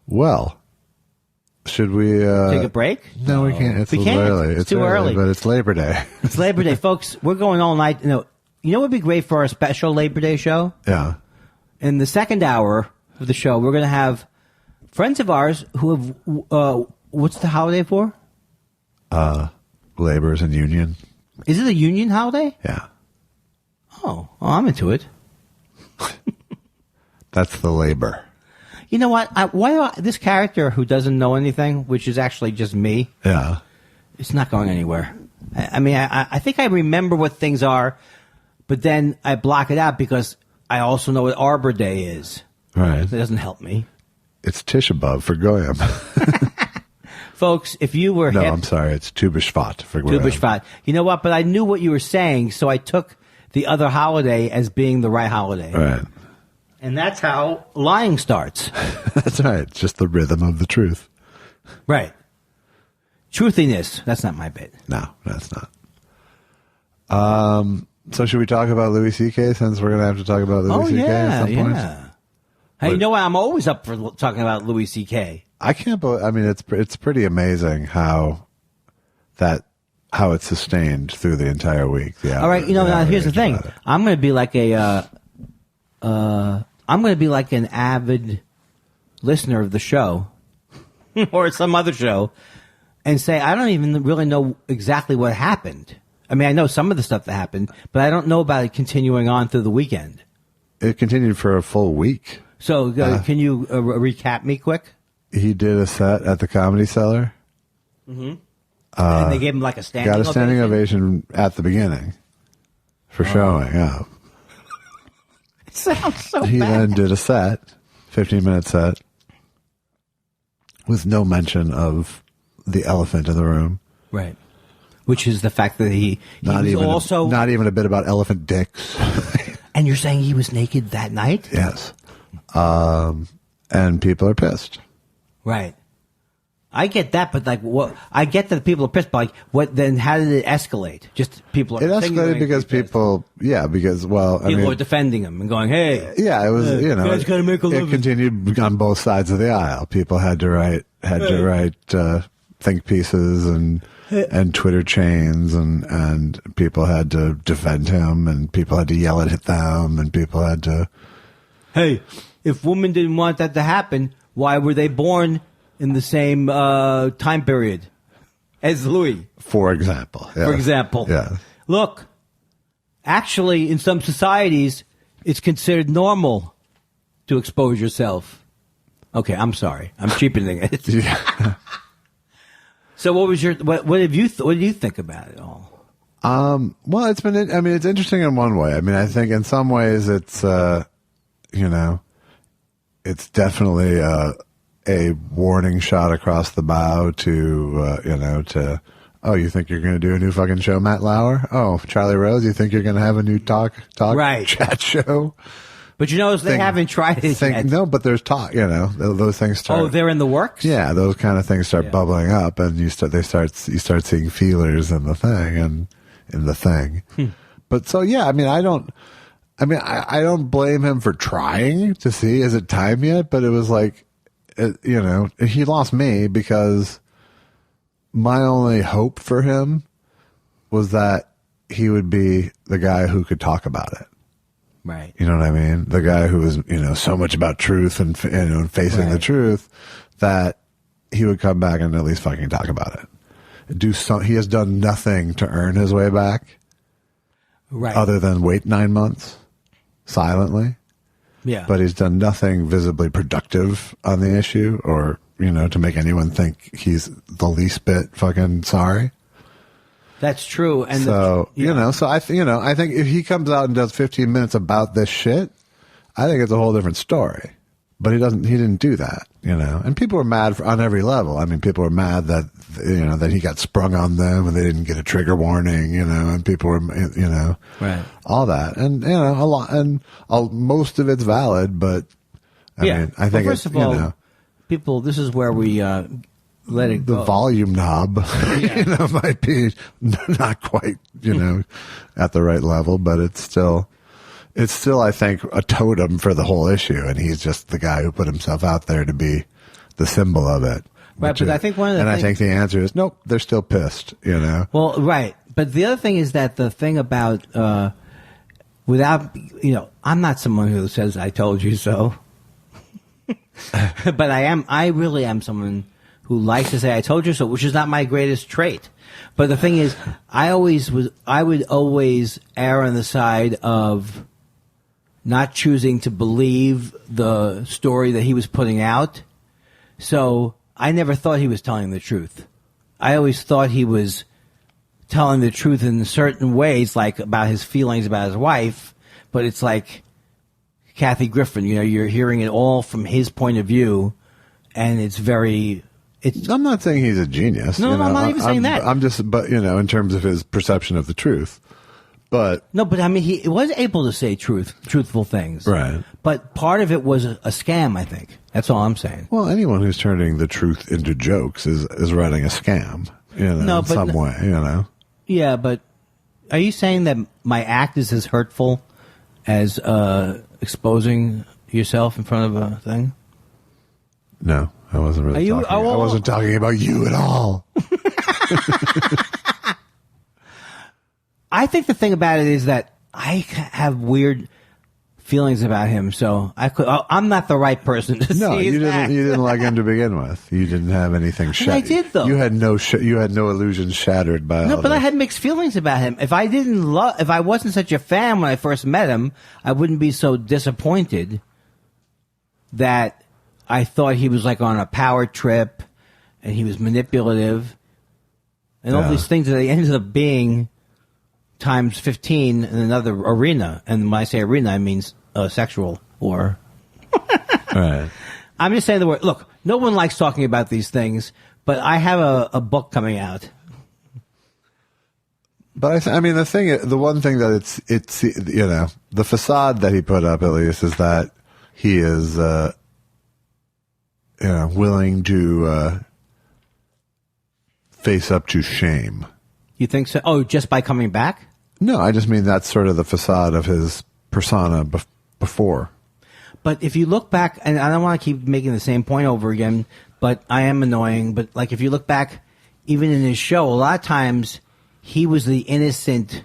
Well, should we... take a break? No, we can't. It's We a little can't. early. It's too early. But it's Labor Day. It's Labor Day. Folks, we're going all night. You know what would be great for our special Labor Day show? Yeah. In the second hour of the show, we're going to have friends of ours who have... what's the holiday for? Labor's and union. Is it a union holiday? Yeah. Oh, I'm into it. That's the labor. You know what? This character who doesn't know anything, which is actually just me, Yeah. it's not going anywhere. I mean, I think I remember what things are, but then I block it out because I also know what Arbor Day is. Right. It doesn't help me. It's Tisha B'Av for Goyim. Folks, if you were No, hip, I'm sorry. It's Tu B'Shvat for Goyim. Tu B'Shvat. You know what? But I knew what you were saying, so I took the other holiday as being the right holiday. Right. And that's how lying starts. That's right. It's just the rhythm of the truth. Right. Truthiness. That's not my bit. No, that's not. So should we talk about Louis C.K. since we're going to have to talk about Louis C.K. at some point? Hey, you know what? I'm always up for talking about Louis C.K. I can't believe. I mean, it's pretty amazing how it's sustained through the entire week. All right, now here's the thing. I'm going to be like an avid listener of the show or some other show and say I don't even really know exactly what happened. I mean, I know some of the stuff that happened, but I don't know about it continuing on through the weekend. It continued for a full week. So can you recap me quick? He did a set at the Comedy Cellar. Mm-hmm. And they gave him like a standing ovation? Got a standing ovation at the beginning for showing up. It sounds so He bad. then did a set, 15-minute set, with no mention of the elephant in the room. Right. Which is the fact that he was also... Not even a bit about elephant dicks. And you're saying he was naked that night? Yes. And people are pissed. Right. I get that, but what? I get that people are pissed, but like, what? Then how did it escalate? Just people are. It escalated because people, people were defending him and going, "Hey, yeah, it was, guys gotta make a living." It continued on both sides of the aisle. People had to write think pieces and Twitter chains, and people had to defend him, and people had to yell at them, and people had to. Hey, if women didn't want that to happen, why were they born in the same time period as Louis? For example. Yeah. For example. Yeah. Look, actually, in some societies, it's considered normal to expose yourself. Okay, I'm sorry. I'm cheapening it. Yeah. So what was what did you think about it all? Well, it's interesting in one way. I mean, I think in some ways it's, it's definitely a warning shot across the bow to oh, you think you're going to do a new fucking show, Matt Lauer? Oh, Charlie Rose, you think you're going to have a new talk Right. chat show? But they haven't tried it yet. No, but there's talk. Those things start. Oh, they're in the works. Yeah, those kind of things start bubbling up, and you start seeing feelers in the thing. But so yeah, I mean, I don't blame him for trying to see is it time yet, but it was like, he lost me because my only hope for him was that he would be the guy who could talk about it. Right. You know what I mean? The guy who was, so much about truth and facing the truth that he would come back and at least fucking talk about it. He has done nothing to earn his way back. Right. Other than wait 9 months silently. Yeah. But he's done nothing visibly productive on the issue or, to make anyone think he's the least bit fucking sorry. That's true. And so, so I think if he comes out and does 15 minutes about this shit, I think it's a whole different story. But he didn't do that, and people were mad on every level. I mean, people were mad that, that he got sprung on them and they didn't get a trigger warning, and people were, right. all that. And, a lot, and most of it's valid, but I mean, I think first of all, people, this is where we, let it go. The volume knob, might be not quite, at the right level, but it's still, I think, a totem for the whole issue. And he's just the guy who put himself out there to be the symbol of it. Right. But I think I think the answer is nope. They're still pissed. Well, right. But the other thing is that the thing about without, I'm not someone who says I told you so, but I really am someone who likes to say I told you so, which is not my greatest trait. But the thing is, I would always err on the side of not choosing to believe the story that he was putting out. So I never thought he was telling the truth. I always thought he was telling the truth in certain ways, like about his feelings about his wife, but it's like Kathy Griffin, you're hearing it all from his point of view, and I'm not saying he's a genius. No, I'm not even saying that. I'm just, but in terms of his perception of the truth. But no, but I mean, he was able to say truthful things, right? But part of it was a scam. I think that's all I'm saying. Well, anyone who's turning the truth into jokes is running a scam, in some way, Yeah, but are you saying that my act is as hurtful as exposing yourself in front of a thing? No, I wasn't really talking. I wasn't talking about you at all. I think the thing about it is that I have weird feelings about him, so I'm not the right person to see his act. You didn't like him to begin with. You didn't have anything shattered. I did though. You had no illusions shattered by. No, but I had mixed feelings about him. If I wasn't such a fan when I first met him, I wouldn't be so disappointed that I thought he was like on a power trip and he was manipulative and all these things that he ended up being times 15 in another arena. And when I say arena, I mean sexual or. Right. I'm just saying the word. Look, no one likes talking about these things, but I have a book coming out. But the one thing that it's the facade that he put up at least is that he is willing to face up to shame. You think so? Oh, just by coming back? No, I just mean that's sort of the facade of his persona before. But if you look back, and I don't want to keep making the same point over again, but I am annoying, but like if you look back, even in his show, a lot of times he was the innocent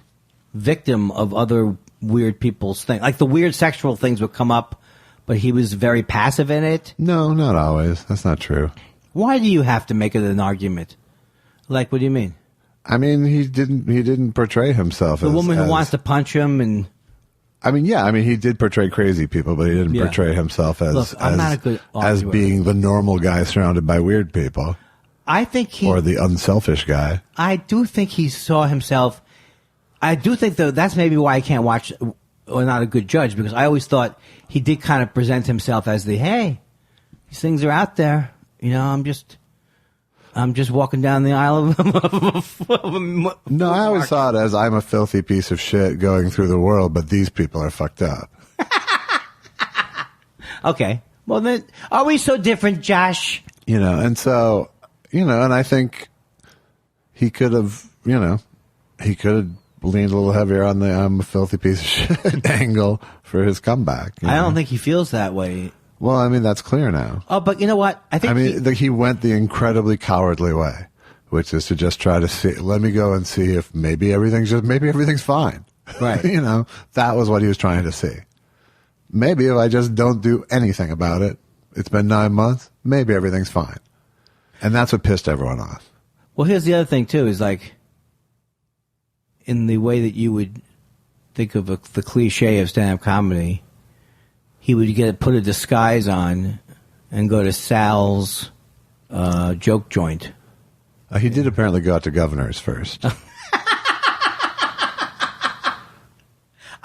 victim of other weird people's things. Like the weird sexual things would come up, but he was very passive in it. No, not always. That's not true. Why do you have to make it an argument? Like, what do you mean? I mean, he didn't portray himself as the woman who wants to punch him and. He did portray crazy people, but he didn't portray himself as being the normal guy surrounded by weird people. I think or the unselfish guy. I do think he saw himself. I do think though that's maybe why I can't watch or not a good judge, because I always thought he did kind of present himself as hey, these things are out there. I'm just walking down the aisle of No, I always thought as I'm a filthy piece of shit going through the world, but these people are fucked up. Okay. Well, then, are we so different, Josh? And so, and I think he could have, leaned a little heavier on the I'm a filthy piece of shit angle for his comeback. I don't think he feels that way. Well, I mean, that's clear now. Oh, but you know what? I think he went the incredibly cowardly way, which is to just try to see, let me go and see if maybe everything's fine. Right. That was what he was trying to see. Maybe if I just don't do anything about it, it's been 9 months, maybe everything's fine. And that's what pissed everyone off. Well, here's the other thing, too, is in the way that you would think of the cliche of stand-up comedy, he would put a disguise on and go to Sal's joke joint. He did apparently go out to Governor's first.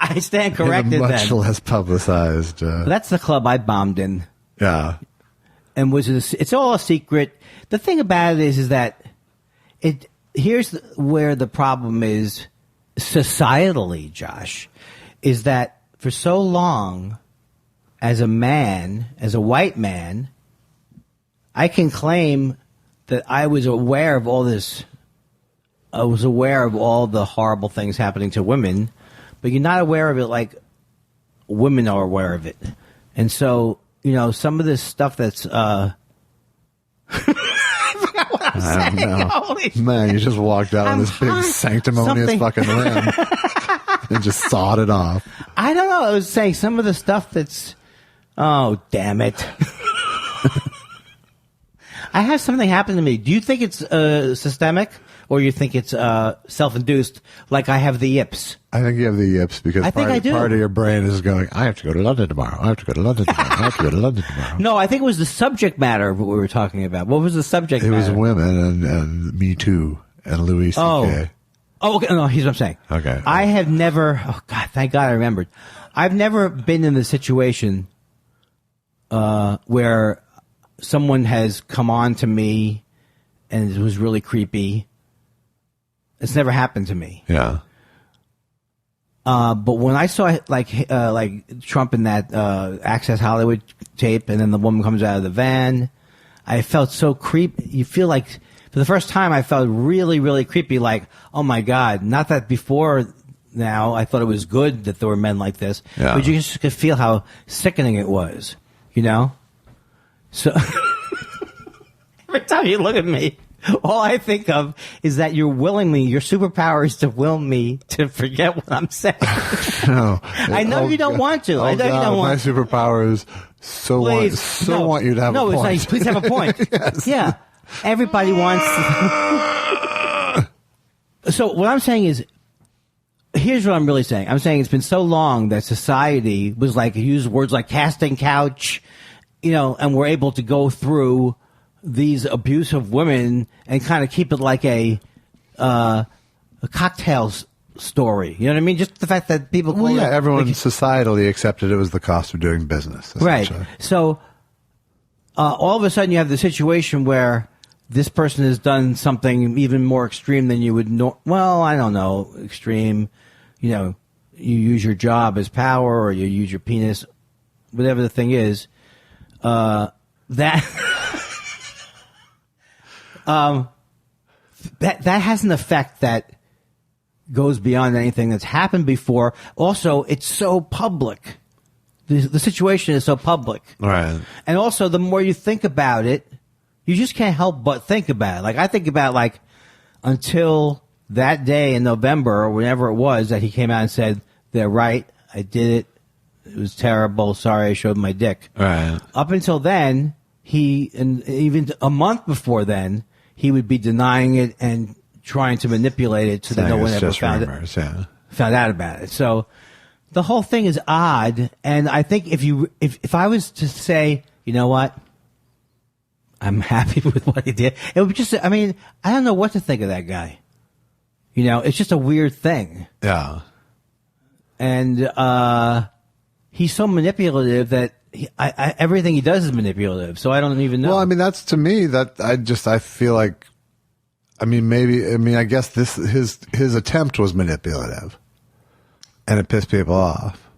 I stand corrected then. Much less publicized. That's the club I bombed in. Yeah. And it's all a secret. The thing about it is that here's where the problem is societally, Josh, is that for so long, as a white man, I can claim that I was aware of all this. I was aware of all the horrible things happening to women, but you're not aware of it like women are aware of it. And so, some of this stuff that's I don't know. Man, you just walked out on this big sanctimonious fucking limb and just sawed it off. I don't know. I was saying some of the stuff that's... Oh, damn it. I have something happen to me. Do you think it's systemic, or you think it's self-induced, like I have the yips? I think you have the yips because part of your brain is going, I have to go to London tomorrow. I have to go to London tomorrow. I have to go to London tomorrow. No, I think it was the subject matter of what we were talking about. What was the subject matter? It was women and Me Too and Louis C.K. Oh, okay. No, here's what I'm saying. Okay. I have never... Oh, God, thank God I remembered. I've never been in the situation where someone has come on to me and it was really creepy. It's never happened to me. Yeah. But when I saw like Trump in that Access Hollywood tape, and then the woman comes out of the van, I felt so creepy. You feel like for the first time I felt really, really creepy. Like, oh my God! Not that before now I thought it was good that there were men like this, but you just could feel how sickening it was. So every time you look at me, all I think of is that your superpower is to will me to forget what I'm saying. No. I know you don't want to. I know you don't want to. My superpower is want you to have a point. No, it's like, please have a point. Yes. Yeah. Everybody wants So what I'm saying is, here's what I'm really saying. I'm saying it's been so long that society was use words like casting couch, and we're able to go through these abusive women and kind of keep it like a cocktail story. You know what I mean? Just the fact that people... Well, yeah, everyone societally accepted it was the cost of doing business. Right. So all of a sudden you have the situation where this person has done something even more extreme than you would know. Well, I don't know, extreme. You use your job as power, or you use your penis, whatever the thing is. That has an effect that goes beyond anything that's happened before. Also, it's so public. The situation is so public. Right. And also, the more you think about it, you just can't help but think about it. Like, I think about, until that day in November, or whenever it was, that he came out and said, they're right, I did it, it was terrible, sorry I showed my dick. Right. Up until then, and even a month before then, he would be denying it and trying to manipulate it so that no one ever found out about it. So the whole thing is odd, and I think if I was to say, you know what, I'm happy with what he did, it would just, I don't know what to think of that guy. It's just a weird thing. Yeah. and he's so manipulative that everything he does is manipulative. So I don't even know. Well, I mean, that's to me that I feel like, I guess his attempt was manipulative, and it pissed people off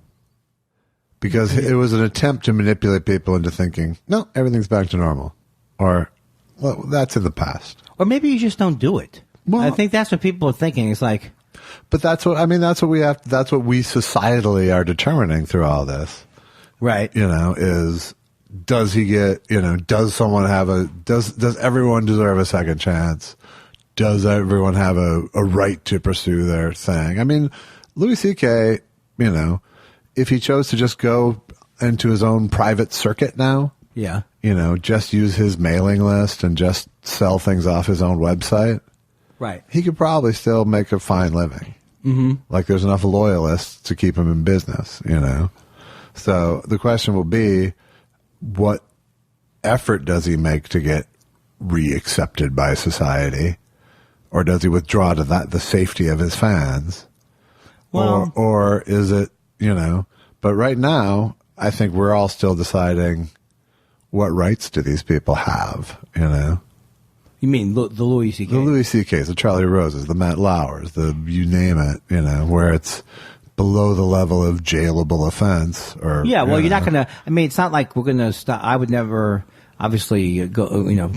because it was an attempt to manipulate people into thinking, no, everything's back to normal, or well, that's in the past, or maybe you just don't do it. Well, I think that's what people are thinking. It's like, but that's what we have. That's what we societally are determining through all this, right? Is does he get? Does someone have does everyone deserve a second chance? Does everyone have a right to pursue their thing? I mean, Louis C.K., if he chose to just go into his own private circuit now, yeah, just use his mailing list and just sell things off his own website, right? He could probably still make a fine living. Mm-hmm. Like there's enough loyalists to keep him in business, So the question will be, what effort does he make to get reaccepted by society? Or does he withdraw to the safety of his fans? Well, or is it, but right now, I think we're all still deciding what rights do these people have, You mean the Louis C.K.? The Louis C.K.'s, the Charlie Roses, the Matt Lauers, you name it, where it's below the level of jailable offense. Or yeah, well, you're not going to, it's not like we're going to stop. I would never, obviously, go,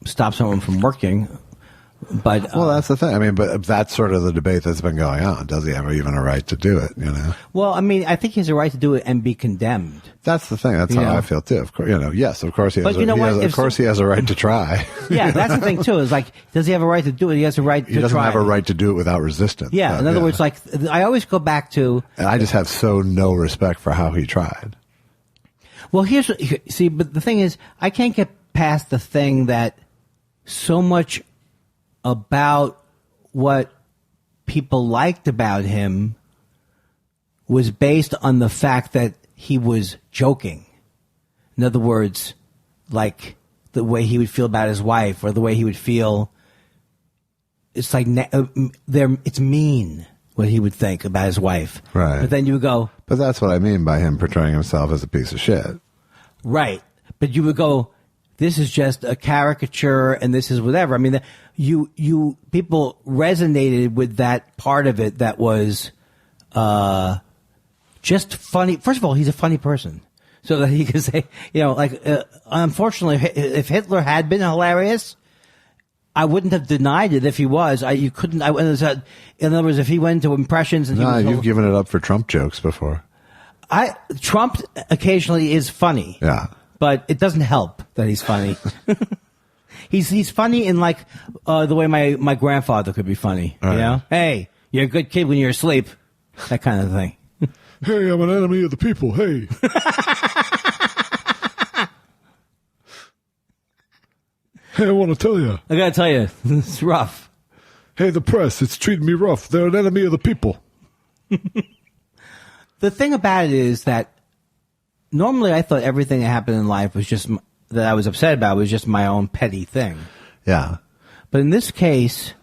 stop someone from working. But well, that's the thing. But that's sort of the debate that's been going on. Does he have even a right to do it? Well, I think he has a right to do it and be condemned. That's the thing. That's how I feel too. Of course, yes, of course he has. Of course, he has a right to try. Yeah, that's the thing too. Is like, does he have a right to do it? He has a right to try. He doesn't have a right to do it without resistance. Yeah. In other words, like I always go back to. And I just have no respect for how he tried. Well, but the thing is, I can't get past the thing that so much about what people liked about him was based on the fact that he was joking. In other words, like the way he would feel about his wife, or the way he would feel. It's like it's mean what he would think about his wife. Right. But then you would go. But that's what I mean by him portraying himself as a piece of shit. Right. But you would go, this is just a caricature and this is whatever. People resonated with that part of it that was just funny. First of all, he's a funny person. So that he could say, unfortunately, if Hitler had been hilarious, I wouldn't have denied it if he was. You couldn't. In other words, if he went into impressions and you've given it up for Trump jokes before. Trump occasionally is funny. Yeah. But it doesn't help that he's funny. He's funny in like the way my grandfather could be funny. Right. Hey, you're a good kid when you're asleep. That kind of thing. Hey, I'm an enemy of the people. Hey. Hey, I want to tell you. I got to tell you, it's rough. Hey, the press, it's treating me rough. They're an enemy of the people. The thing about it is that normally I thought everything that happened in life was just that I was upset about was just my own petty thing. Yeah. But in this case,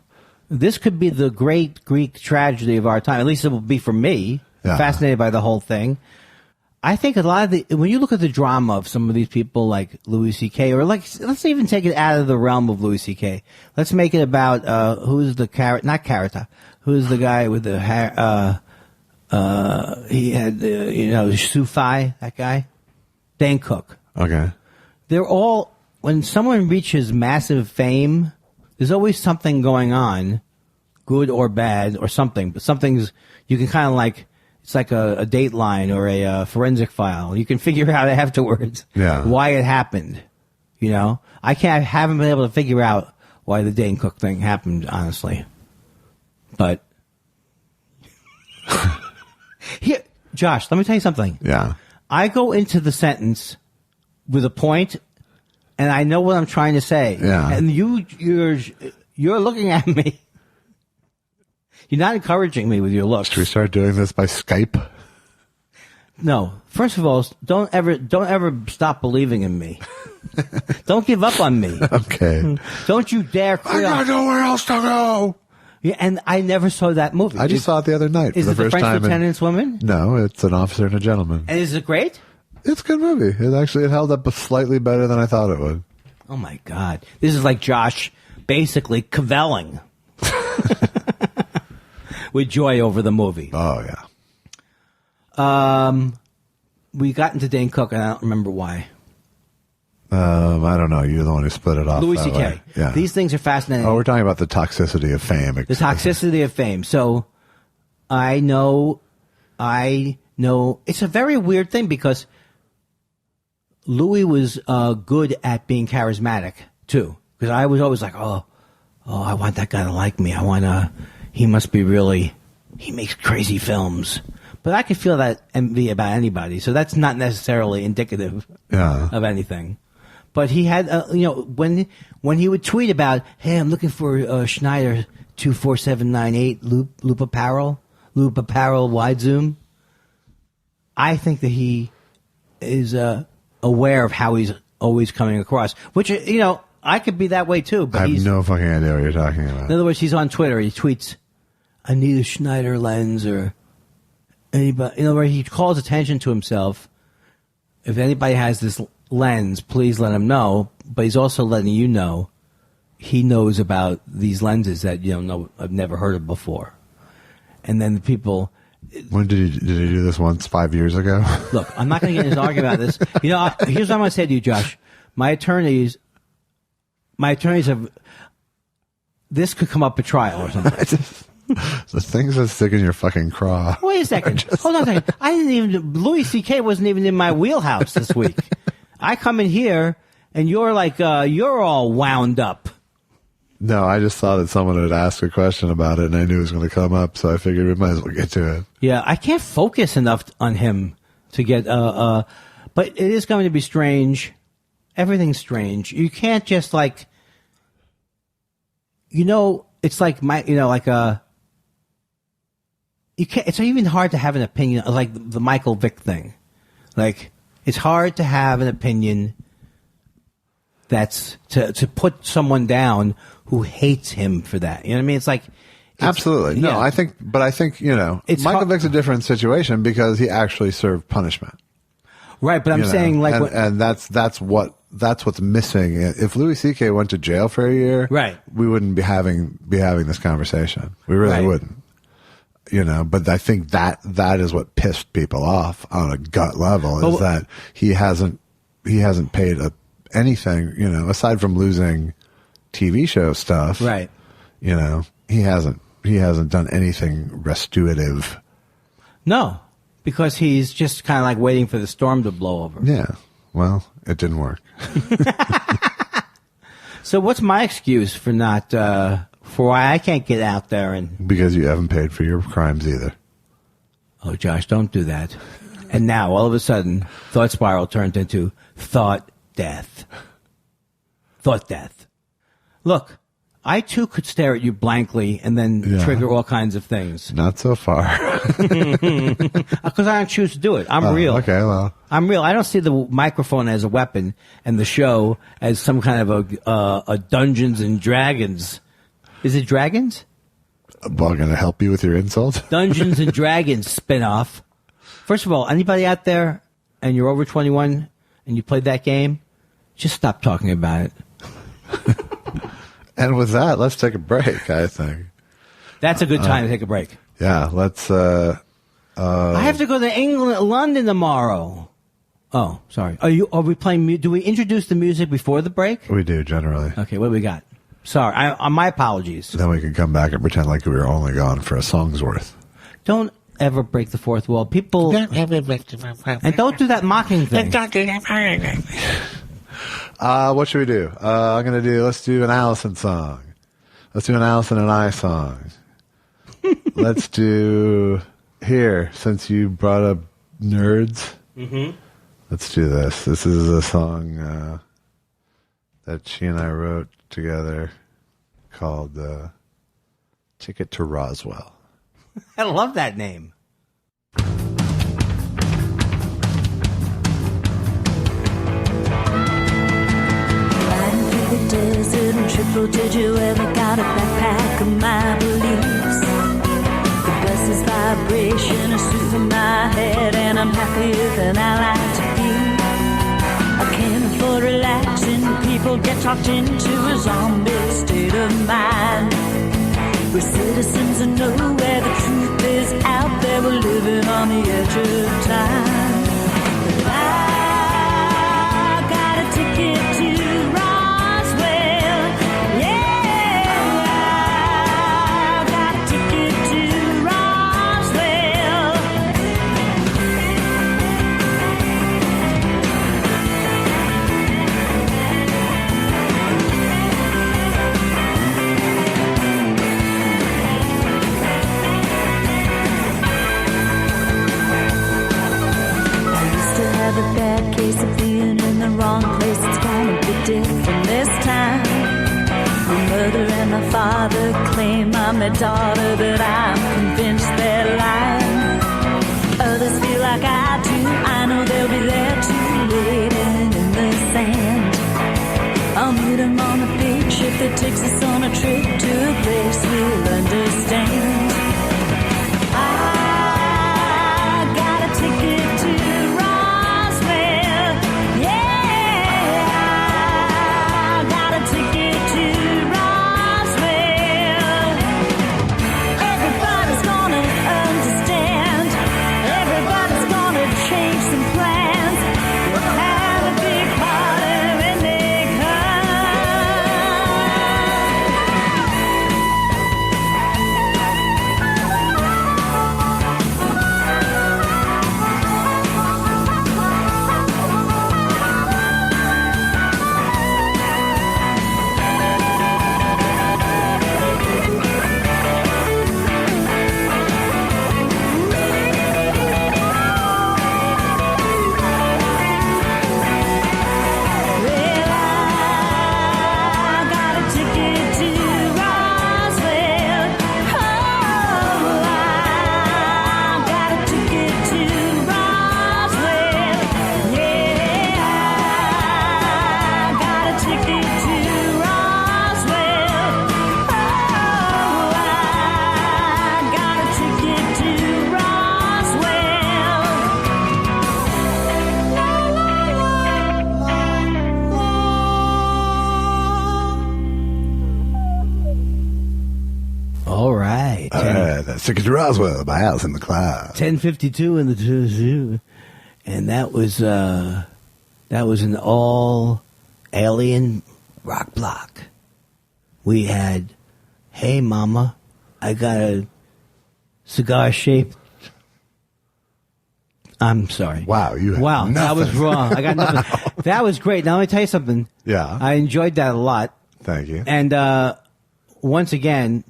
this could be the great Greek tragedy of our time. At least it will be for me. Yeah. Fascinated by the whole thing. I think a lot of when you look at the drama of some of these people like Louis C.K. or let's even take it out of the realm of Louis C.K. Let's make it about who's the character. Who's the guy with the hair? He had, Sufi, that guy. Dane Cook. Okay. They're all, when someone reaches massive fame, there's always something going on, good or bad or something. But something's, you can kind of like, it's like a dateline or a forensic file. You can figure out afterwards why it happened. I haven't been able to figure out why the Dane Cook thing happened, honestly. But here, Josh, let me tell you something. Yeah. I go into the sentence with a point, and I know what I'm trying to say. Yeah. And you're looking at me. You're not encouraging me with your looks. Should we start doing this by Skype? No. First of all, don't ever stop believing in me. Don't give up on me. Okay. Don't you dare quit. I got nowhere else to go. Yeah, and I never saw that movie. I just saw it the other night. Is for it the the first French time Lieutenant's Woman? No, it's An Officer and a Gentleman. And is it great? It's a good movie. It held up slightly better than I thought it would. Oh my God! This is like Josh basically cavelling with joy over the movie. Oh yeah. We got into Dane Cook, and I don't remember why. I don't know. You're the one who split it off. Louis that C.K. way. Yeah. These things are fascinating. Oh, we're talking about the toxicity of fame. The toxicity of fame. So I know it's a very weird thing because Louis was good at being charismatic too. Because I was always like, oh, I want that guy to like me. He must be really, he makes crazy films. But I could feel that envy about anybody. So that's not necessarily indicative of anything. But he had, when he would tweet about, hey, I'm looking for Schneider 24798 loop apparel wide zoom. I think that he is aware of how he's always coming across, which, I could be that way too. But I have no fucking idea what you're talking about. In other words, he's on Twitter. He tweets, I need a Schneider lens or anybody, where he calls attention to himself. If anybody has this lens, please let him know. But he's also letting you know he knows about these lenses that you don't know, I've never heard of before. And then the people. When did he do this once? 5 years ago? Look, I'm not going to get in an argument about this. Here's what I'm going to say to you, Josh. My attorneys have. This could come up at trial or something. The things that stick in your fucking craw. Wait a second. Hold on a second. Louis C.K. wasn't even in my wheelhouse this week. I come in here and you're like, you're all wound up. No, I just thought that someone would ask a question about it and I knew it was going to come up, so I figured we might as well get to it. Yeah, I can't focus enough on him to get, but it is going to be strange. Everything's strange. You can't just like, it's like you can't, it's even hard to have an opinion, like the Michael Vick thing. Like, it's hard to have an opinion that's to put someone down who hates him for that. You know what I mean? It's like absolutely no. Yeah. I think Michael Vick's a different situation because he actually served punishment. Right, but I'm saying and that's what's missing. If Louis C.K. went to jail for a year, right, we wouldn't be having this conversation. We really wouldn't. But I think that is what pissed people off on a gut level is that he hasn't paid anything, aside from losing TV show stuff. Right. He hasn't done anything restitutive. No, because he's just kind of like waiting for the storm to blow over. Yeah. Well, it didn't work. So what's my excuse for not for why I can't get out there and because you haven't paid for your crimes either. Oh, Josh, don't do that. And now all of a sudden, Thought Spiral turned into Thought Death. Thought Death. Look, I too could stare at you blankly and then trigger all kinds of things. Not so far. Because I don't choose to do it. I'm real. Okay, well. I'm real. I don't see the microphone as a weapon and the show as some kind of a Dungeons and Dragons. Is it Dragons? Well, going to help you with your insult? Dungeons and Dragons spinoff. First of all, anybody out there and you're over 21 and you played that game, just stop talking about it. And with that, let's take a break, I think. That's a good time to take a break. Yeah, let's... I have to go to London tomorrow. Oh, sorry. Are we playing... Do we introduce the music before the break? We do, generally. Okay, what do we got? Sorry, my apologies. Then we can come back and pretend like we were only gone for a song's worth. Don't ever break the fourth wall. People... And don't do that mocking thing. What should we do? Let's do an Allison song. Let's do an Allison and I song. Let's do... Here, since you brought up nerds, let's do this. This is a song that she and I wrote together called Ticket to Roswell. I love that name. Riding through the desert and triple, did you ever got a backpack of my beliefs? The bus's vibration is soothing my head, and I'm happier than I like to be. I can't afford relaxing, people get talked into a zombie state of mind. We're citizens of nowhere, the truth is out there, we're living on the edge of time. But I got a ticket to Roswell, yeah, I got a ticket to Roswell. Have a bad case of being in the wrong place. It's gonna be different this time. My mother and my father claim I'm their daughter, but I'm convinced they're lying. Others feel like I do. I know they'll be there too, waiting in the sand. I'll meet them on a big ship that takes us on a trip to a place we'll understand. I got a ticket to Ticket to Roswell, my house in the cloud. 10:52 in the zoo, and that was an all alien rock block. We had, "Hey Mama, I got a cigar shaped." I'm sorry. Wow, you had wow, nothing. That was wrong. I got nothing. Wow. That was great. Now let me tell you something. Yeah, I enjoyed that a lot. Thank you. And once again.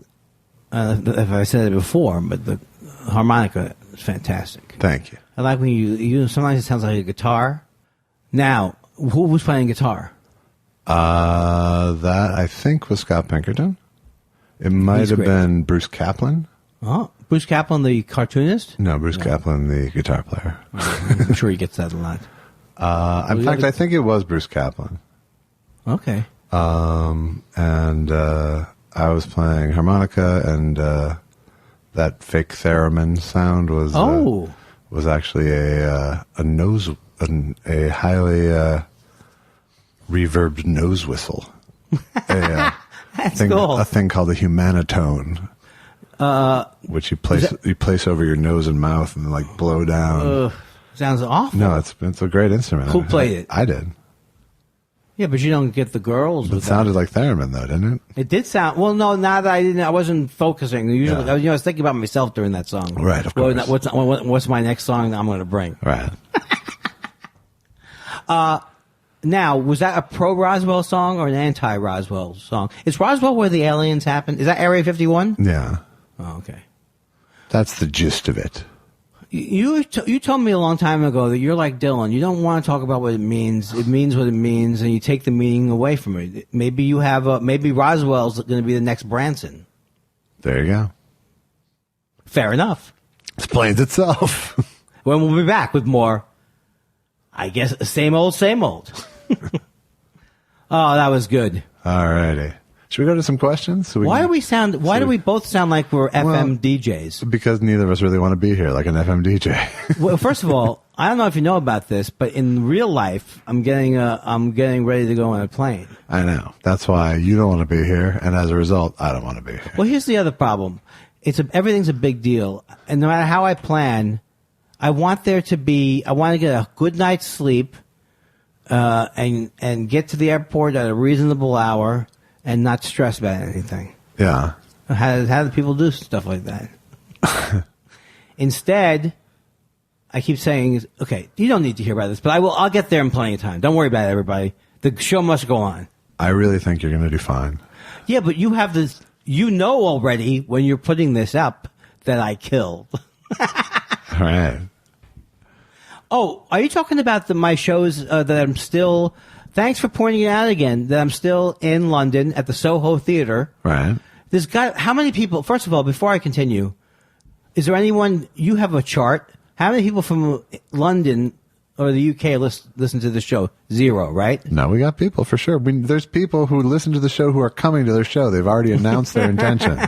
If I said it before, but the harmonica is fantastic. Thank you. I like when you sometimes it sounds like a guitar. Now, who was playing guitar? That I think was Scott Pinkerton. It might have been Bruce Kaplan. Oh, Bruce Kaplan, the cartoonist? No, Bruce Kaplan, the guitar player. I'm sure he gets that a lot. In fact, I think it was Bruce Kaplan. Okay. And I was playing harmonica, and that fake theremin sound was actually a highly reverbed nose whistle. That's cool. A thing called a humanitone, which you place over your nose and mouth and like blow down. Sounds awful. No, it's a great instrument. Who played it? I did. Yeah, but you don't get the girls. But it sounded like theremin, though, didn't it? It did sound. Well, no, now that I wasn't focusing. Usually, I was thinking about myself during that song. Right, of course. What's my next song I'm going to bring? Right. Now, was that a pro-Roswell song or an anti-Roswell song? Is Roswell where the aliens happened? Is that Area 51? Yeah. Oh, okay. That's the gist of it. You told me a long time ago that you're like Dylan. You don't want to talk about what it means. It means what it means, and you take the meaning away from it. Maybe you have maybe Roswell's going to be the next Branson. There you go. Fair enough. Explains itself. When we'll be back with more, I guess, same old, same old. Oh, that was good. All righty. Should we go to some questions? So Why do we both sound like we're FM DJs? Because neither of us really want to be here like an FM DJ. Well, first of all, I don't know if you know about this, but in real life, I'm getting ready to go on a plane. I know. That's why you don't want to be here, and as a result, I don't want to be here. Well, here's the other problem. Everything's a big deal, and no matter how I plan, I want to get a good night's sleep, and get to the airport at a reasonable hour and not stress about anything. Yeah. How do people do stuff like that? Instead, I keep saying, okay, you don't need to hear about this, but I'll get there in plenty of time. Don't worry about it, everybody. The show must go on. I really think you're going to do fine. Yeah, but you have this, already when you're putting this up that I killed. All right. Oh, are you talking about my shows that I'm still... Thanks for pointing it out again, that I'm still in London at the Soho Theatre. Right. How many people... First of all, before I continue, is there anyone... You have a chart. How many people from London or the UK listen to the show? 0, right? No, we got people for sure. There's people who listen to the show who are coming to their show. They've already announced their intention.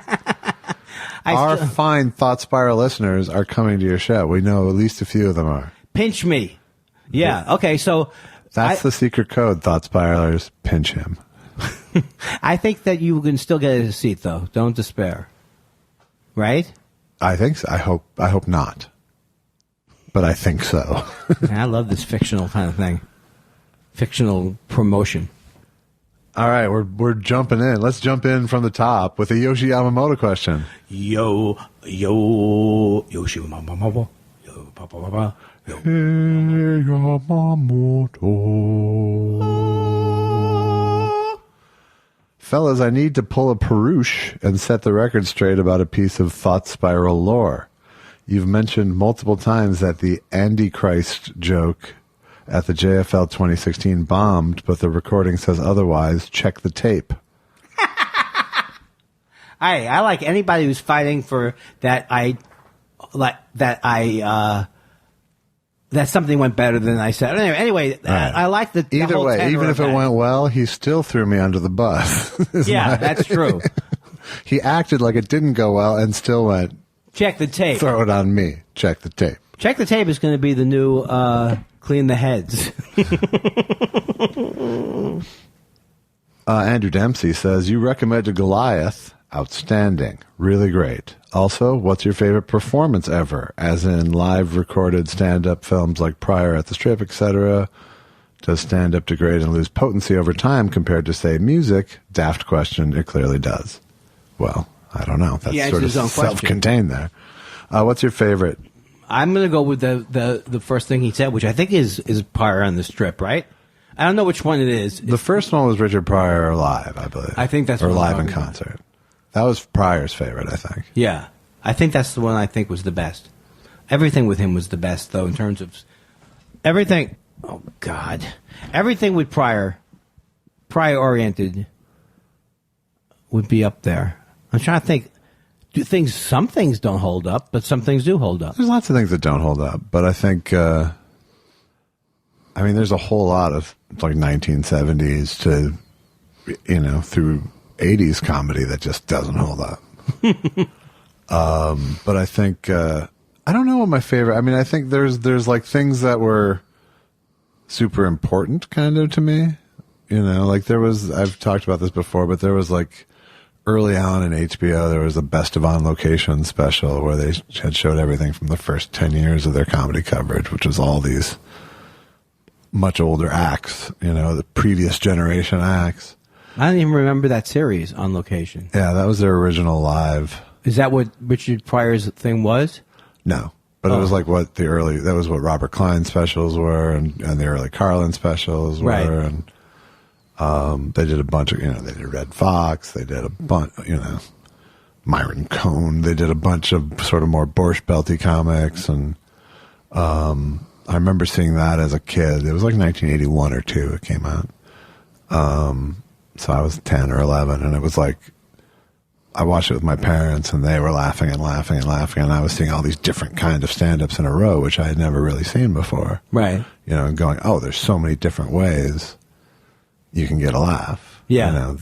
Our fine Thought Spiral listeners are coming to your show. We know at least a few of them are. Pinch me. Yeah, okay, so... That's the secret code, Thought Spiralers. Pinch him. I think that you can still get a seat, though. Don't despair. Right? I think so. I hope not. But I think so. I love this fictional kind of thing. Fictional promotion. All right, we're jumping in. Let's jump in from the top with a Yoshi Yamamoto question. Yoshi Yamamoto. Yo, papa. Hey, Yamamoto. Fellas, I need to pull a Peruche and set the record straight about a piece of Thought Spiral lore. You've mentioned multiple times that the Antichrist joke at the JFL 2016 bombed, but the recording says otherwise. Check the tape. I like anybody who's fighting for that. That something went better than I said. Anyway, right. I like the either whole way. tenor Even if of it that. went well, he still threw me under the bus. Yeah, that's true. He acted like it didn't go well and still went. Check the tape. Throw it on me. Check the tape. Check the tape is going to be the new clean the heads. Andrew Dempsey says, you recommended Goliath. Outstanding. Really great. Also, what's your favorite performance ever? As in live recorded stand-up films like Pryor at the Strip, etc. Does stand-up degrade and lose potency over time compared to, say, music? Daft question. It clearly does. Well, I don't know. That's sort of self-contained there. What's your favorite? I'm going to go with the first thing he said, which I think is Pryor on the Strip, right? I don't know which one it is. The first one was Richard Pryor live, I believe. I think that's or what live I'm in talking concert. That was Pryor's favorite, I think. Yeah. I think that's the one I think was the best. Everything with him was the best, though, in terms of everything. Oh, God. Everything with Pryor-oriented would be up there. I'm trying to think. Some things don't hold up, but some things do hold up. There's lots of things that don't hold up, but I think, there's a whole lot of like 1970s to, through 80s comedy that just doesn't hold up. But I think, I don't know what my favorite, I think there's like things that were super important kind of to me, like there was, I've talked about this before, but there was like early on in HBO, there was a Best of On Location special where they had showed everything from the first 10 years of their comedy coverage, which was all these much older acts, the previous generation acts. I don't even remember that series, On Location. Yeah, that was their original live. Is that what Richard Pryor's thing was? No, but it was like that was what Robert Klein specials were and the early Carlin specials were. Right. And they did a bunch of, they did Red Fox, they did a bunch, Myron Cohn, they did a bunch of sort of more Borscht Belty comics. And I remember seeing that as a kid. It was like 1981 or 2 it came out. So I was 10 or 11, and it was like, I watched it with my parents, and they were laughing and laughing and laughing, and I was seeing all these different kind of stand-ups in a row, which I had never really seen before. Right. And going, oh, there's so many different ways, you can get a laugh. Yeah.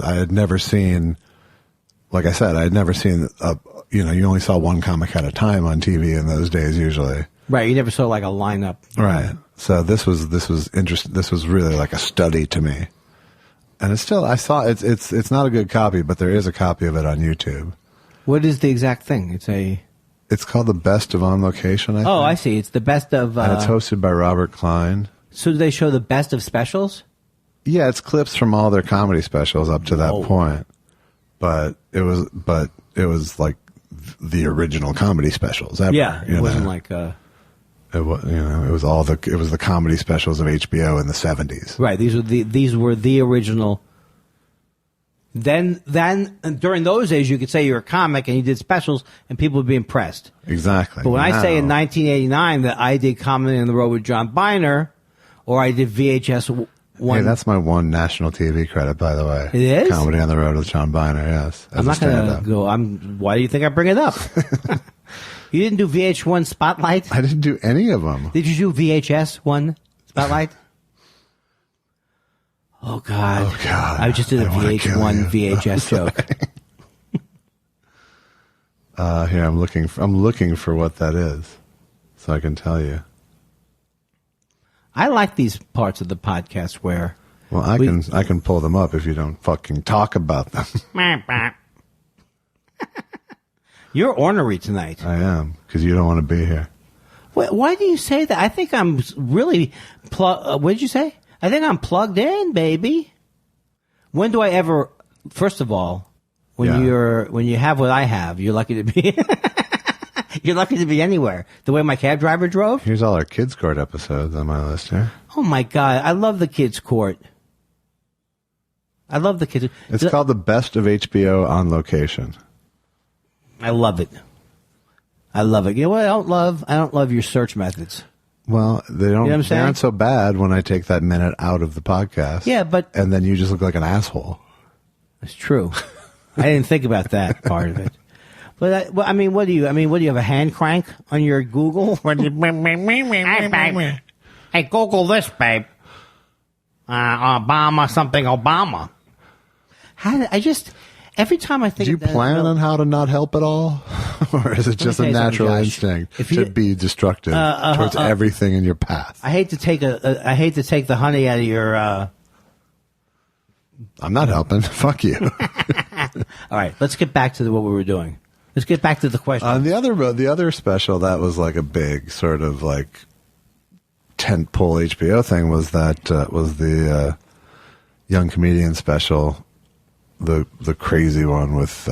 I had never seen, like I said, I had never seen you only saw one comic at a time on TV in those days usually. Right. You never saw like a lineup. Right. So this was interesting. This was really like a study to me. And it's still, I saw it's not a good copy, but there is a copy of it on YouTube. What is the exact thing? It's called The Best of On Location, I think. Oh, I see. It's the best of... and it's hosted by Robert Klein. So do they show the best of specials? Yeah, it's clips from all their comedy specials up to that point. But it was like the original comedy specials ever. Yeah, it wasn't like... It was, it was the comedy specials of HBO in the 70s. Right. These were the original. Then during those days, you could say you're a comic and you did specials, and people would be impressed. Exactly. But when I say in 1989 that I did Comedy on the Road with John Byner, or I did VHS one. Hey, that's my one national TV credit, by the way. It is? Comedy on the Road with John Byner. Yes. I'm not going to go. Why do you think I bring it up? You didn't do VH1 Spotlight? I didn't do any of them. Did you do VHS 1 Spotlight? Oh, God. Oh, God. I just did a VH1 VHS joke. Here, I'm looking for what that is, so I can tell you. I like these parts of the podcast where... Well, I can pull them up if you don't fucking talk about them. You're ornery tonight. I am, because you don't want to be here. Why do you say that? I think I'm really... what did you say? I think I'm plugged in, baby. When do I ever... First of all, when you have what I have, you're lucky to be... You're lucky to be anywhere. The way my cab driver drove. Here's all our Kids Court episodes on my list here. Oh, my God. I love the Kids Court. I love the Kids... It's called The Best of HBO on Location. I love it. I love it. You know what I don't love? I don't love your search methods. Well, they don't. You know what I'm saying? They aren't so bad when I take that minute out of the podcast. Yeah, but and then you just look like an asshole. That's true. I didn't think about that part of it. But what do you have a hand crank on your Google? Hey, babe. Hey, Google this, babe. Obama something Obama. Every time I think... Do you plan on how to not help at all? Or is it just a natural instinct to be destructive towards everything in your path? I hate to take the honey out of your... I'm not helping. Fuck you. All right, let's get back to what we were doing. Let's get back to the question. The other special that was like a big sort of like tentpole HBO thing was the young comedian special, the crazy one with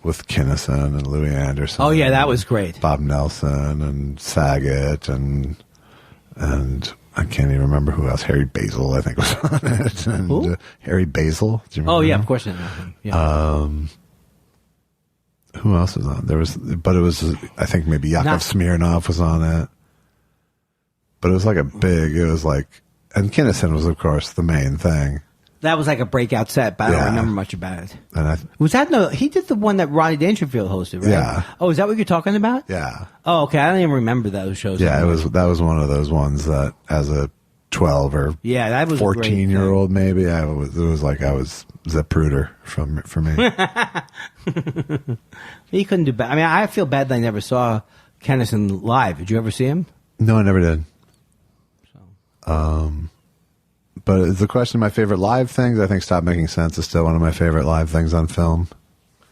Kinison and Louis Anderson. Oh yeah, that was great. Bob Nelson and Saget and I can't even remember who else. Harry Basil, I think, was on it. And, who? Harry Basil. Do you remember yeah, him? of course I know him. Yeah. Who else was on? It was, I think maybe Yakov Smirnoff was on it. But it was like and Kinison was, of course, the main thing. That was like a breakout set, but I don't remember much about it. And he did the one that Rodney Dangerfield hosted, right? Yeah. Oh, is that what you're talking about? Yeah. Oh, okay. I don't even remember those shows. Yeah, that was one of those ones that as a 12 or that was 14-year-old maybe, I was Zapruder for me. He couldn't do bad. I mean, I feel bad that I never saw Kinison live. Did you ever see him? No, I never did. But it's the question of my favorite live things. I think Stop Making Sense is still one of my favorite live things on film.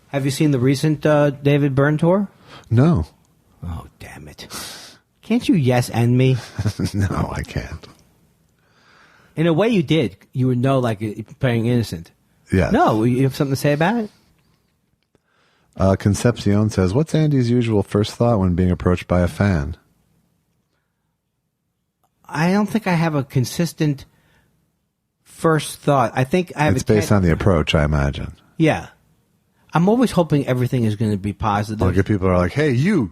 Have you seen the recent David Byrne tour? No. Oh, damn it. Can't you yes and me? No, I can't. In a way you did. You would know, like, playing innocent. Yeah. No, you have something to say about it? Concepcion says, what's Andy's usual first thought when being approached by a fan? I don't think I have a consistent first thought. I think I have it's based on the approach, I imagine. Yeah. I'm always hoping everything is going to be positive. Like if people are like, hey, you.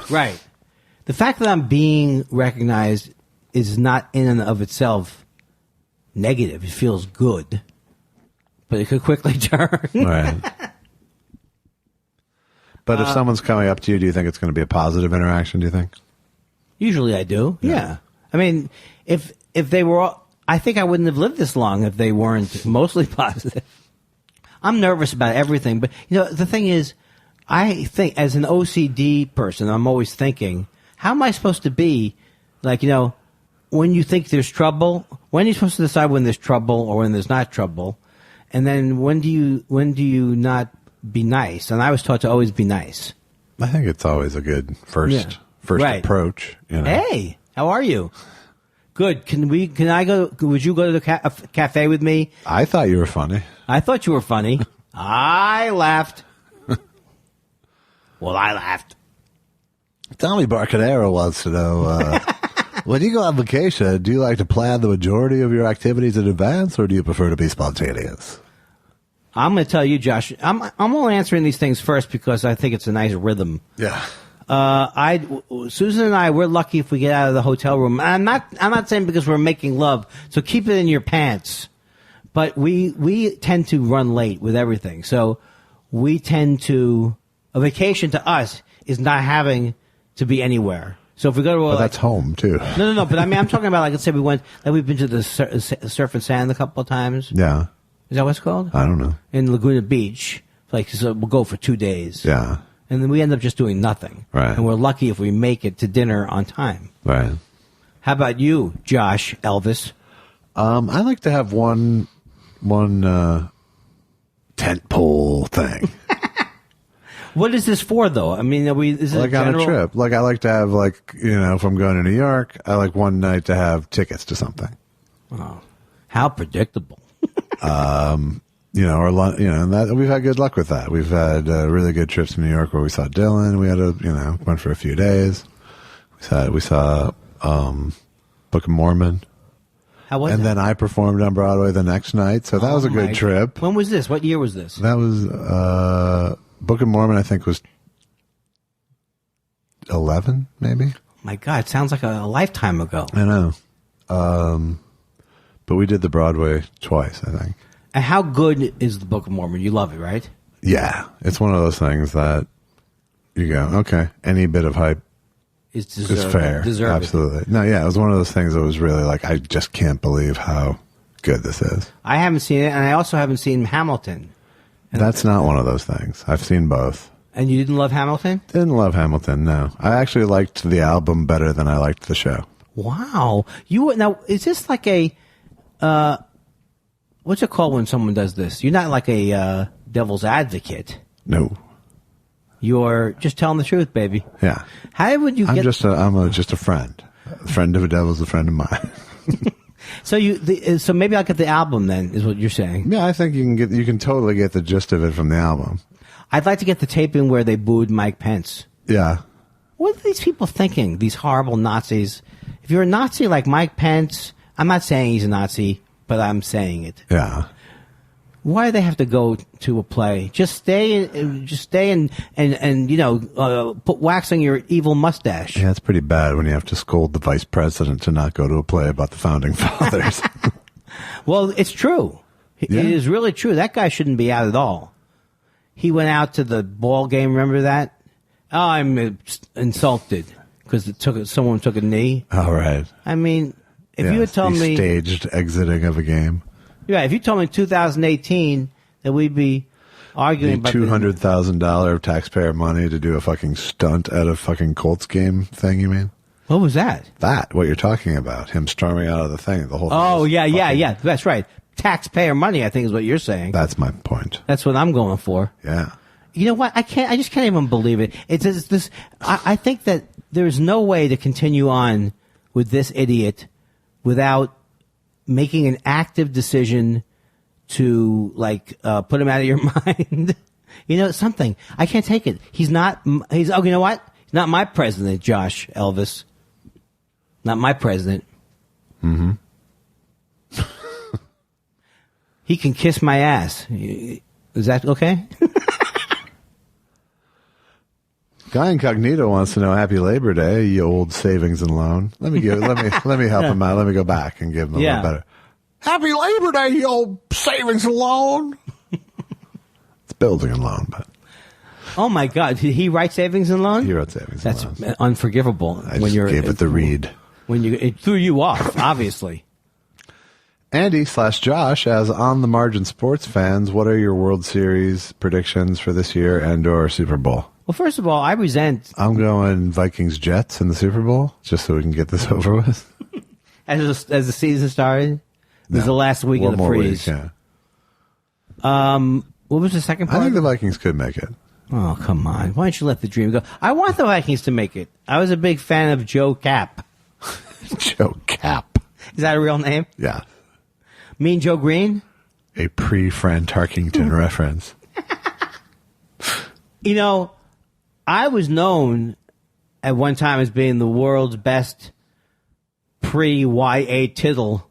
Right. The fact that I'm being recognized is not in and of itself negative. It feels good. But it could quickly turn. Right. But if someone's coming up to you, do you think it's going to be a positive interaction, do you think? Usually I do. Yeah. I mean, if they were all... I think I wouldn't have lived this long if they weren't mostly positive. I'm nervous about everything, but the thing is, I think as an OCD person, I'm always thinking, how am I supposed to be? Like, when you think there's trouble, when are you supposed to decide when there's trouble or when there's not trouble? And then when do you not be nice? And I was taught to always be nice. I think it's always a good first approach. Hey, how are you? Good. Can I go? Would you go to the cafe with me? I thought you were funny. I thought you were funny. I laughed. Well, I laughed. Tommy Barcanero wants to know, when you go on vacation, do you like to plan the majority of your activities in advance, or do you prefer to be spontaneous? I'm going to tell you, Josh. I'm only answering these things first because I think it's a nice rhythm. Yeah. Susan and I, we're lucky if we get out of the hotel room. I'm not saying because we're making love, so keep it in your pants. But we tend to run late with everything. So we tend to, a vacation to us is not having to be anywhere. So if we go to that's home too. No. But I mean, I'm talking about, like, let's say we've been to the Surf and Sand a couple of times. Yeah. Is that what it's called? I don't know. In Laguna Beach. So we'll go for 2 days. Yeah. And then we end up just doing nothing. Right. And we're lucky if we make it to dinner on time. Right. How about you, Josh, Elvis? I like to have one tent pole thing. What is this for, though? I mean, is it like on a trip? Like, I like to have, like, if I'm going to New York, I like one night to have tickets to something. Oh, how predictable. And that we've had good luck with that. We've had really good trips to New York where we saw Dylan. We had went for a few days. We saw Book of Mormon. How was and it? then I performed on Broadway the next night, so that was a good trip. When was this? What year was this? That was Book of Mormon. I think was 11, maybe. My God, it sounds like a lifetime ago. I know. But we did the Broadway twice, I think. And how good is the Book of Mormon? You love it, right? Yeah. It's one of those things that you go, okay, any bit of hype is fair. Absolutely. No, yeah, it was one of those things that was really like, I just can't believe how good this is. I haven't seen it, and I also haven't seen Hamilton. And that's not one of those things. I've seen both. And you didn't love Hamilton? Didn't love Hamilton, no. I actually liked the album better than I liked the show. Wow. Now, is this like a... what's it called when someone does this? You're not like a devil's advocate. No. You're just telling the truth, baby. Yeah. How would you get... I'm just a friend. A friend of a devil is a friend of mine. So maybe I'll get the album then, is what you're saying. Yeah, I think you can totally get the gist of it from the album. I'd like to get the taping where they booed Mike Pence. Yeah. What are these people thinking? These horrible Nazis. If you're a Nazi like Mike Pence, I'm not saying he's a Nazi, but I'm saying it. Yeah. Why do they have to go to a play? Just stay and put wax on your evil mustache. Yeah, it's pretty bad when you have to scold the vice president to not go to a play about the founding fathers. Well, it's true. Yeah. It is really true. That guy shouldn't be out at all. He went out to the ball game. Remember that? Oh, I'm insulted because someone took a knee. All right. I mean, if you had told me staged exiting of a game. Yeah, if you told me in 2018 that we'd be arguing about $200,000 taxpayer money to do a fucking stunt at a fucking Colts game thing, you mean? What was that? What you're talking about. Him storming out of the thing. The whole thing. Oh, yeah. That's right. Taxpayer money, I think is what you're saying. That's my point. That's what I'm going for. Yeah. You know what? I just can't even believe it. It's this. I think that there's no way to continue on with this idiot without making an active decision to put him out of your mind. Something. I can't take it. You know what? He's not my president, Josh, Elvis. Not my president. Mm-hmm. He can kiss my ass. Is that okay? Guy Incognito wants to know Happy Labor Day, you old savings and loan. Let me help him out. Let me go back and give him a little better. Happy Labor Day, you old savings and loan. It's building and loan, but. Oh my God! Did he write savings and loan? He wrote savings and loan. That's unforgivable. I just gave it the read. It threw you off, obviously. Andy/Josh, as on the margin sports fans, what are your World Series predictions for this year and/or Super Bowl? Well, first of all, I resent I'm going Vikings-Jets in the Super Bowl, just so we can get this over with. as the season started. It was the last week One of the more freeze. week, yeah. What was the second part? I think the Vikings could make it. Oh, come on. Why don't you let the dream go? I want the Vikings to make it. I was a big fan of Joe Cap. Joe Cap. Is that a real name? Yeah. Mean Joe Green? A pre-Fran Tarkington reference. You know, I was known at one time as being the world's best pre-Y.A. Tittle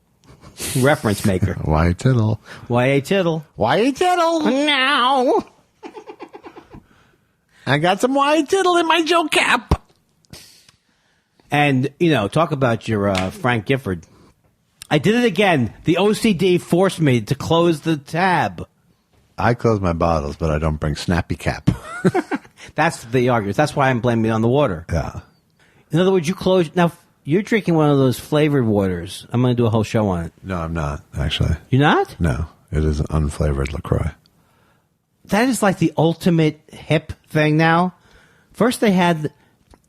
reference maker. Why Tittle? Y.A. Tittle. Y.A. Tittle. Now. I got some Y.A. Tittle in my Joe Cap. And, you know, talk about your Frank Gifford. I did it again. The OCD forced me to close the tab. I close my bottles, but I don't bring Snappy Cap. That's the argument. That's why I'm blaming it on the water. Yeah. In other words, you close... Now, you're drinking one of those flavored waters. I'm going to do a whole show on it. No, I'm not, actually. You're not? No, it is an unflavored LaCroix. That is like the ultimate hip thing now. First they had...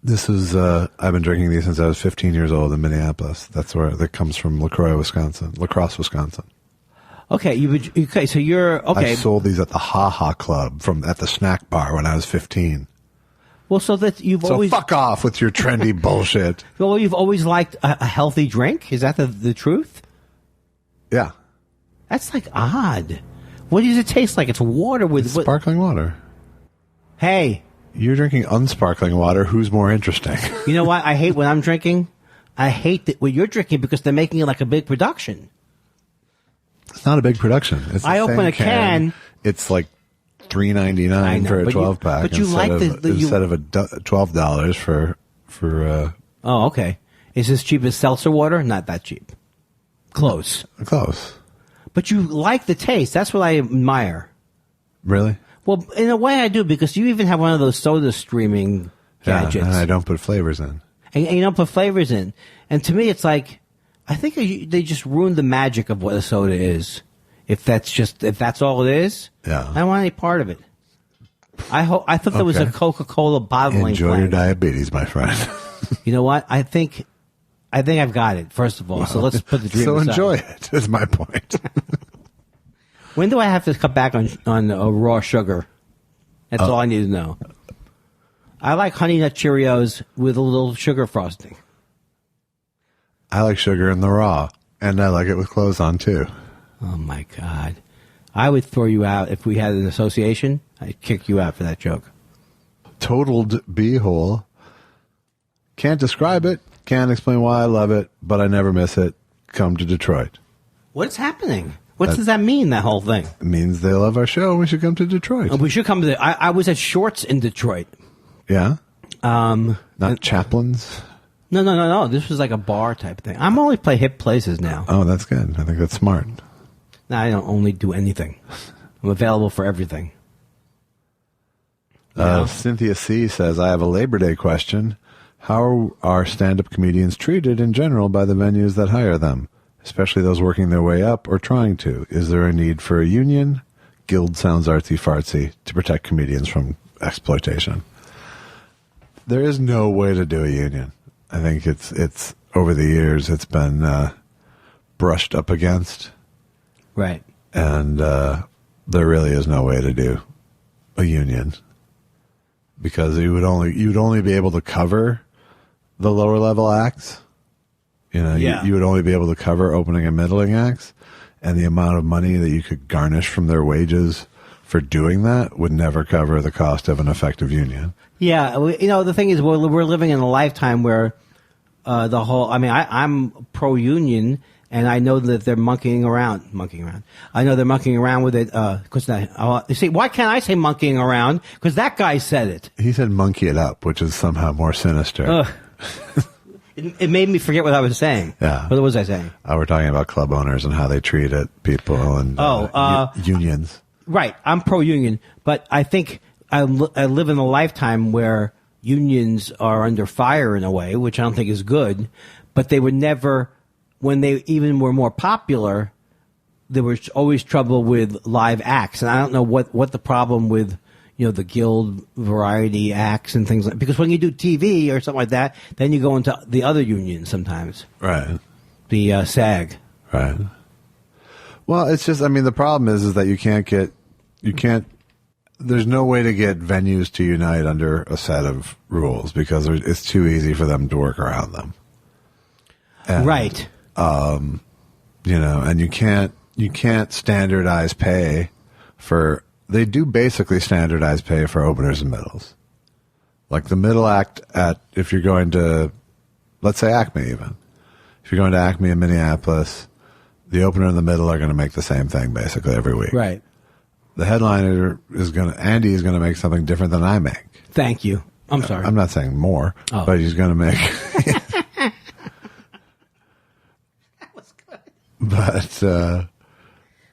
This is, I've been drinking these since I was 15 years old in Minneapolis. That comes from LaCroix, Wisconsin. La Crosse, Wisconsin. Okay, so you're... Okay. I sold these at the Ha Ha Club at the snack bar when I was 15. Well, so that you've So always... fuck off with your trendy bullshit. Well, you've always liked a healthy drink? Is that the truth? Yeah. That's like odd. What does it taste like? It's water with... It's sparkling water. Hey... You're drinking unsparkling water. Who's more interesting? You know what? I hate what I'm drinking. I hate what you're drinking because they're making it like a big production. It's not a big production. It's I open a can. It's like $3.99 for a 12-pack. But you like instead of $12 for. Oh, okay. Is this cheap as seltzer water? Not that cheap. Close. Close. But you like the taste. That's what I admire. Really? Well, in a way I do, because you even have one of those soda streaming gadgets. Yeah, and I don't put flavors in. And you don't put flavors in. And to me, it's like, I think they just ruined the magic of what a soda is. If that's all it is, yeah. I don't want any part of it. I thought there was a Coca-Cola bottling Enjoy plant. your diabetes, my friend. You know what? I think I've got it, first of all. So let's put the dream aside. So enjoy it, is my point. When do I have to cut back on raw sugar? That's all I need to know. I like Honey Nut Cheerios with a little sugar frosting. I like sugar in the raw, and I like it with clothes on, too. Oh, my God. I would throw you out if we had an association. I'd kick you out for that joke. Totaled B-hole. Can't describe it. Can't explain why I love it, but I never miss it. Come to Detroit. What's happening? What does that mean, that whole thing? It means they love our show and we should come to Detroit. We should come to I was at Shorts in Detroit. Yeah? Not Chaplin's? No. This was like a bar type thing. I'm only play hip places now. Oh, that's good. I think that's smart. No, I don't only do anything. I'm available for everything. Cynthia C. says, I have a Labor Day question. How are stand-up comedians treated in general by the venues that hire them, especially those working their way up or trying to? Is there a need for a union? Guild sounds artsy-fartsy to protect comedians from exploitation. There is no way to do a union. I think it's over the years it's been brushed up against. Right. And there really is no way to do a union because you'd only be able to cover the lower level acts. You know, you would only be able to cover opening and middling acts, and the amount of money that you could garnish from their wages for doing that would never cover the cost of an effective union. Yeah, the thing is, we're living in a lifetime where I'm pro-union, and I know that they're monkeying around. I know they're monkeying around with it. You see, why can't I say monkeying around? Because that guy said it. He said monkey it up, which is somehow more sinister. It made me forget what I was saying. Yeah. What was I saying? We're talking about club owners and how they treat people and unions. Right. I'm pro-union, but I think I live in a lifetime where unions are under fire in a way, which I don't think is good, but they were never, when they even were more popular, there was always trouble with live acts, and I don't know what the problem with the Guild variety acts and things like, because when you do TV or something like that, then you go into the other unions sometimes. Right. The SAG. Right. Well, it's just, I mean, the problem is that you can't, there's no way to get venues to unite under a set of rules because it's too easy for them to work around them. And, right. And you can't standardize pay for, they do basically standardize pay for openers and middles. Like the middle act if you're going to, let's say Acme even. If you're going to Acme in Minneapolis, the opener and the middle are going to make the same thing basically every week. Right. The headliner Andy is going to make something different than I make. Thank you. I'm sorry. I'm not saying more, but he's going to make. That was good. But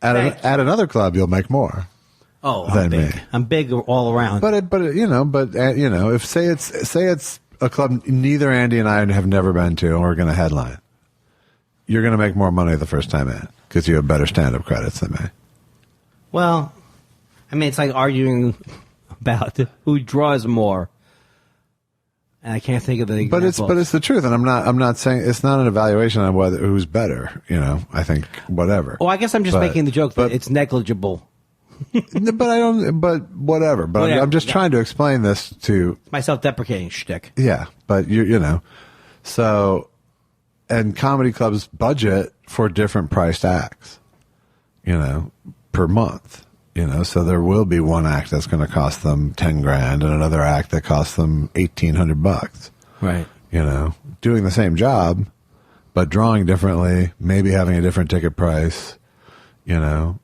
at another club, you'll make more. Oh, I'm big. Me. I'm big all around. But if say it's a club neither Andy and I have never been to, and we're going to headline, you're going to make more money the first time in because you have better stand-up credits than me. Well, I mean, it's like arguing about who draws more, and I can't think of the example. But it's the truth, and I'm not saying it's not an evaluation on whether who's better. I think whatever. Oh, I guess I'm just making the joke that it's negligible. But I don't. But whatever. But whatever. I'm just trying to explain this to my self-deprecating shtick. Yeah, but so, and comedy clubs budget for different priced acts, per month. So there will be one act that's going to cost them $10,000 and another act that costs them $1,800. Right. Doing the same job, but drawing differently, maybe having a different ticket price. Or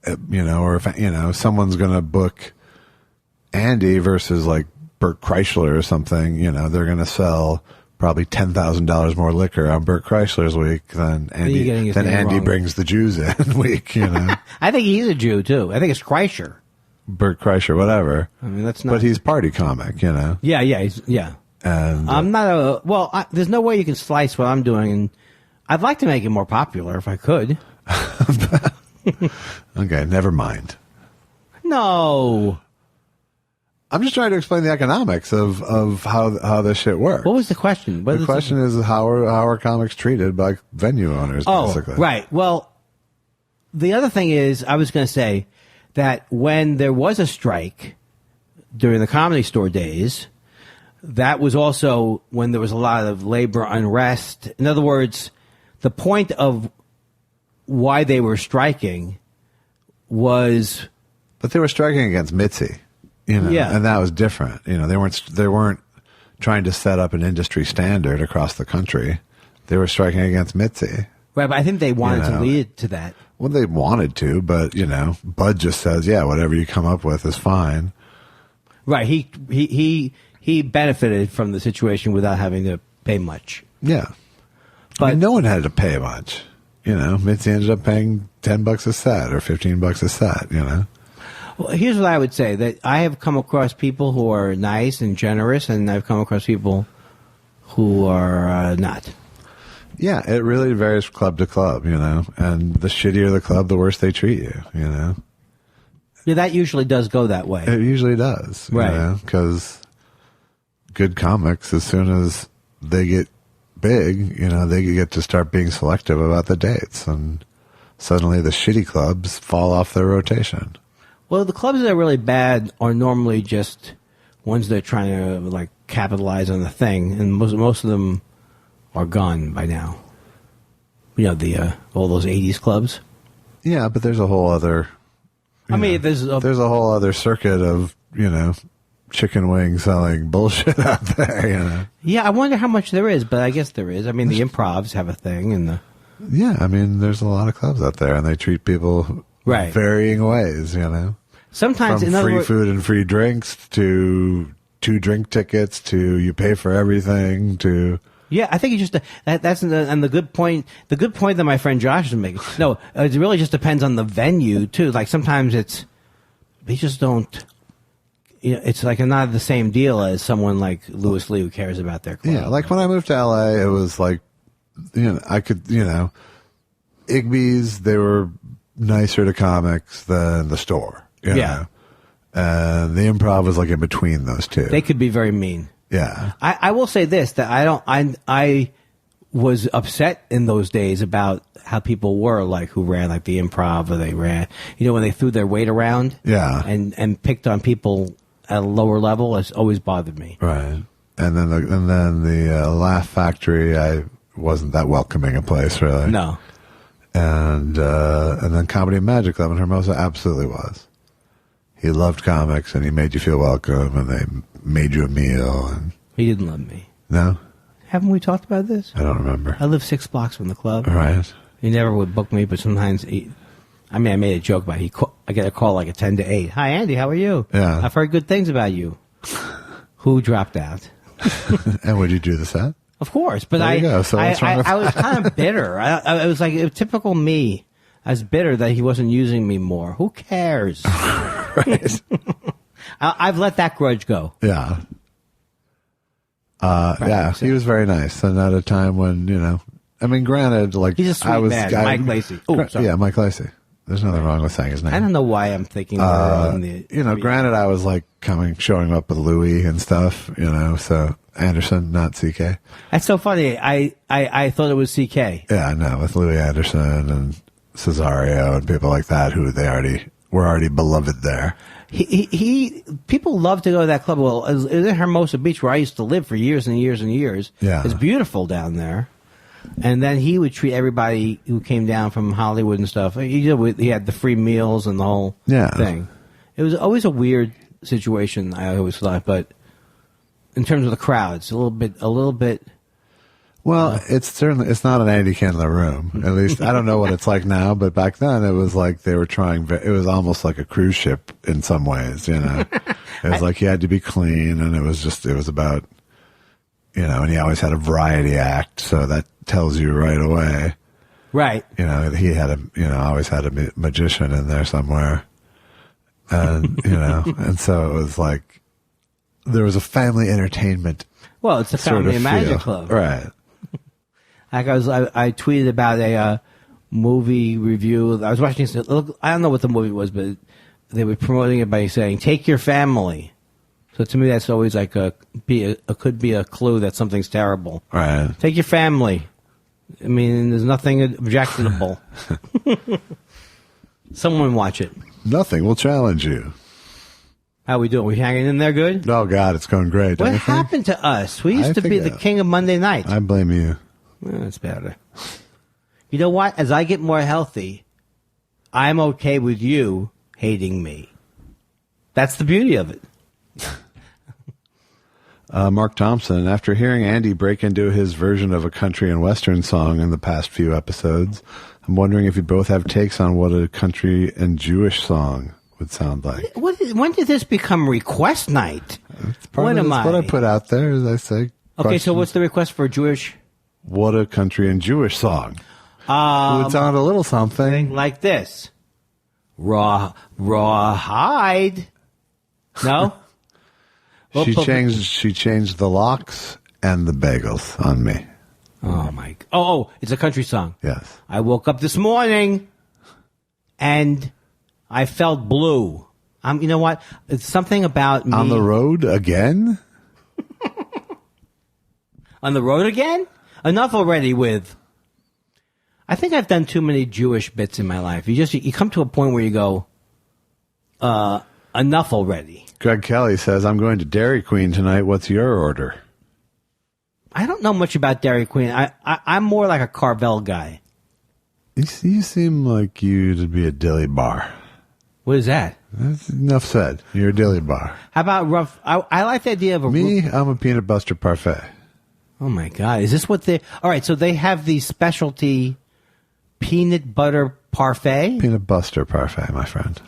if someone's going to book Andy versus like Burt Kreischer or something, they're going to sell probably $10,000 more liquor on Burt Kreischer's week than Andy. Then Andy brings the Jews in week. I think he's a Jew too. I think it's Kreischer. Burt Kreischer, whatever. I mean, that's not. But he's party comic. Yeah, yeah. And I'm not there's no way you can slice what I'm doing, and I'd like to make it more popular if I could. Okay, never mind. No. I'm just trying to explain the economics of how this shit works. What was the question? The question is how are comics treated by venue owners, basically. Right. Well, the other thing is, I was going to say that when there was a strike during the Comedy Store days, that was also when there was a lot of labor unrest. In other words, the point of why they were striking was... But they were striking against Mitzi. Yeah. And that was different. They weren't trying to set up an industry standard across the country. They were striking against Mitzi. Right, but I think they wanted to lead to that. Well, they wanted to, but Bud just says, yeah, whatever you come up with is fine. Right. He benefited from the situation without having to pay much. Yeah. But no one had to pay much. Mitzi ended up paying $10 a set or $15 a set, Well, here's what I would say, that I have come across people who are nice and generous, and I've come across people who are not. Yeah, it really varies club to club, and the shittier the club, the worse they treat you, Yeah, that usually does go that way. It usually does, right? Because good comics, as soon as they get big, they get to start being selective about the dates, and suddenly the shitty clubs fall off their rotation. Well, the clubs that are really bad are normally just ones that are trying to capitalize on the thing, and most of them are gone by now. All those '80s clubs. Yeah, but there's a whole other. There's a whole other circuit of chicken wing selling bullshit out there. Yeah, I wonder how much there is, but I guess there is. The improvs have a thing, and there's a lot of clubs out there, and they treat people varying ways. Sometimes from free food and free drinks to 2 drink tickets to you pay for everything to. Yeah, I think it's just that's and the good point. The good point that my friend Josh is making. No, it really just depends on the venue too. Like sometimes they just don't. It's not the same deal as someone like Louis Lee who cares about their club. Yeah, like when I moved to LA, it was like, I could, Igby's, they were nicer to comics than the store. You Yeah. know? And the Improv was like in between those two. They could be very mean. Yeah. I will say this, that I was upset in those days about how people were, like, who ran, like, the Improv, or they ran, when they threw their weight around. Yeah. And picked on people at a lower level. It's always bothered me. Right. And then the Laugh Factory, I wasn't that welcoming a place, really. No. And then Comedy and Magic Club in Hermosa absolutely was. He loved comics, and he made you feel welcome, and they made you a meal. And He didn't love me. no, Haven't we talked about this? I don't remember. I live 6 blocks from the club. Right. He never would book me, but sometimes I made a joke about it. I get a call like at 10 to 8. Hi, Andy, how are you? Yeah. I've heard good things about you. Who dropped out? And would you do the set? Of course, but There you go. So what's wrong with I was kind of bitter. I was like typical me. I was bitter that he wasn't using me more. Who cares? Right. I've let that grudge go. Yeah. Yeah, he was very nice. And at a time when, granted, like, He's a sweet man. Mike Lacey. Oh, sorry. Yeah, Mike Lacey. There's nothing wrong with saying his name. I don't know why I'm thinking on the. Granted, I was like showing up with Louis and stuff, so Anderson, not CK. That's so funny. I thought it was CK. Yeah, no, with Louis Anderson and Cesario and people like that who were already beloved there. People love to go to that club. Well, it was in Hermosa Beach, where I used to live for years and years and years. Yeah. It's beautiful down there. And then he would treat everybody who came down from Hollywood and stuff. He had the free meals and the whole thing. It was always a weird situation, I always thought. But in terms of the crowds, a little bit. Well, it's not an Andy Kindler room. At least I don't know what it's like now, but back then it was like they were trying. It was almost like a cruise ship in some ways. It was like you had to be clean, and it was about, and he always had a variety act, so that tells you right away. Right. He had always had a magician in there somewhere, and and so it was like there was a family entertainment. Well, it's the Comedy and Magic Club, right? Like I tweeted about a movie review. I was watching this. I don't know what the movie was, but they were promoting it by saying, "Take your family." So to me, that's always like could be a clue that something's terrible. Right. Take your family. I mean, there's nothing objectionable. Someone watch it. Nothing will challenge you. How we doing? We hanging in there good? Oh God, it's going great. What happened to us? We used to be the king of Monday night. I blame you. That's better. You know what? As I get more healthy, I'm okay with you hating me. That's the beauty of it. Mark Thompson, after hearing Andy break into his version of a country and western song in the past few episodes, I'm wondering if you both have takes on what a country and Jewish song would sound like. When did this become request night? What I put out there, as I say. Okay, so what's the request for Jewish? What a country and Jewish song. It would sound a little something like this. Rawhide. No? She changed the locks and the bagels on me. Oh my! Oh, it's a country song. Yes. I woke up this morning, and I felt blue. You know what? It's something about me. On the road again? On the road again? Enough already with. I think I've done too many Jewish bits in my life. You come to a point where you go, enough already. Greg Kelly says, I'm going to Dairy Queen tonight. What's your order? I don't know much about Dairy Queen. I'm more like a Carvel guy. You seem like you'd be a dilly bar. What is that? That's enough said. You're a dilly bar. How about rough? I like the idea of a... I'm a peanut butter parfait. Oh, my God. Is this what they... All right, so they have the specialty peanut butter parfait? Peanut butter parfait, my friend.